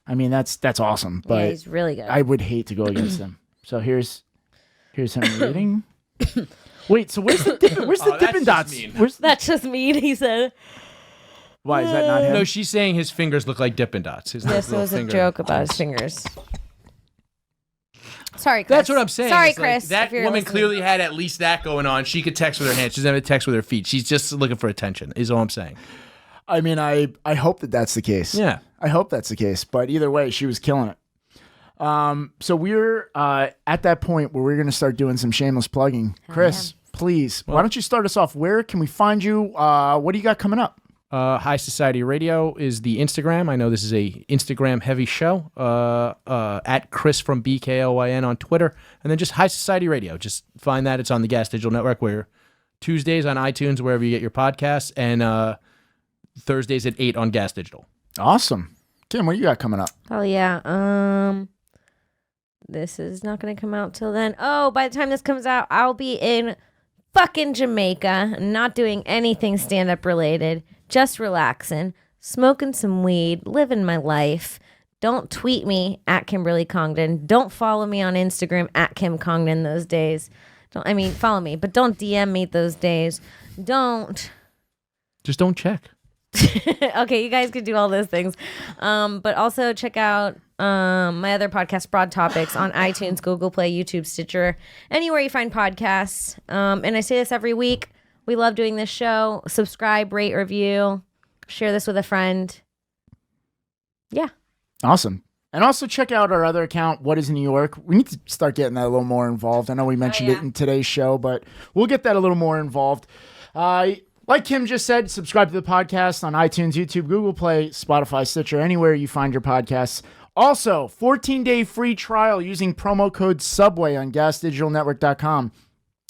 I mean, that's awesome, but
Yeah, he's really good.
I would hate to go against him. So here's him reading. Wait, so where's the
Oh, that's
Dippin'
just
Dots?
mean.
Where's
That's just mean, he said.
Why is that not him?
No, she's saying his fingers look like Dippin' Dots. His
This
little
was a
finger
joke about his
tips.
fingers. Sorry, Chris.
That's what I'm saying.
Sorry,
It's like,
Chris.
that
if you're
woman
listening.
clearly had at least that going on. She could text with her hands. She doesn't have to text with her feet. She's just looking for attention, is all I'm saying.
I mean, I hope that that's the case.
Yeah.
I hope that's the case. But either way, she was killing it. So we're at that point where we're going to start doing some shameless plugging. Chris, please, why don't you start us off? Where can we find you? What do you got coming up?
High Society Radio is the Instagram. I know this is a Instagram heavy show. At Chris from BKOYN on Twitter, and then just High Society Radio. Just find that. It's on the Gas Digital Network. Where Tuesdays on iTunes, wherever you get your podcasts, and Thursdays at 8 on Gas Digital.
Awesome, Kim. What do you got coming up?
Oh yeah. This is not going to come out till then. Oh, by the time this comes out, I'll be in fucking Jamaica, not doing anything stand-up related, just relaxing, smoking some weed, living my life. Don't tweet me at Kimberly Congdon. Don't follow me on Instagram at Kim Congdon those days. Follow me, but don't DM me those days.
Just don't check.
Okay, you guys can do all those things. But also check out my other podcast, Broad Topics, on iTunes, Google Play, YouTube, Stitcher, anywhere you find podcasts. And I say this every week. We love doing this show. Subscribe, rate, review, share this with a friend. Yeah.
Awesome. And also check out our other account, What is New York? We need to start getting that a little more involved. I know we mentioned it in today's show, but we'll get that a little more involved. Like Kim just said, subscribe to the podcast on iTunes, YouTube, Google Play, Spotify, Stitcher, anywhere you find your podcasts. Also, 14-day free trial using promo code Subway on GasDigitalNetwork.com.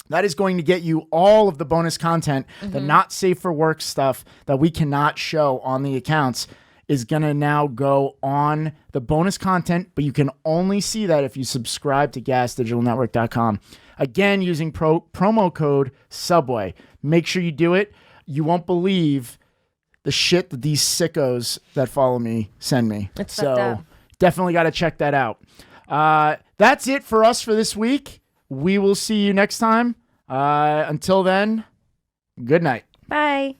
That is going to get you all of the bonus content, the not safe for work stuff that we cannot show on the accounts is going to now go on the bonus content, but you can only see that if you subscribe to GasDigitalNetwork.com. Again, using promo code Subway. Make sure you do it. You won't believe the shit that these sickos that follow me send me.
It's fucked up.
Definitely got to check that out. That's it for us for this week. We will see you next time. Until then, good night.
Bye.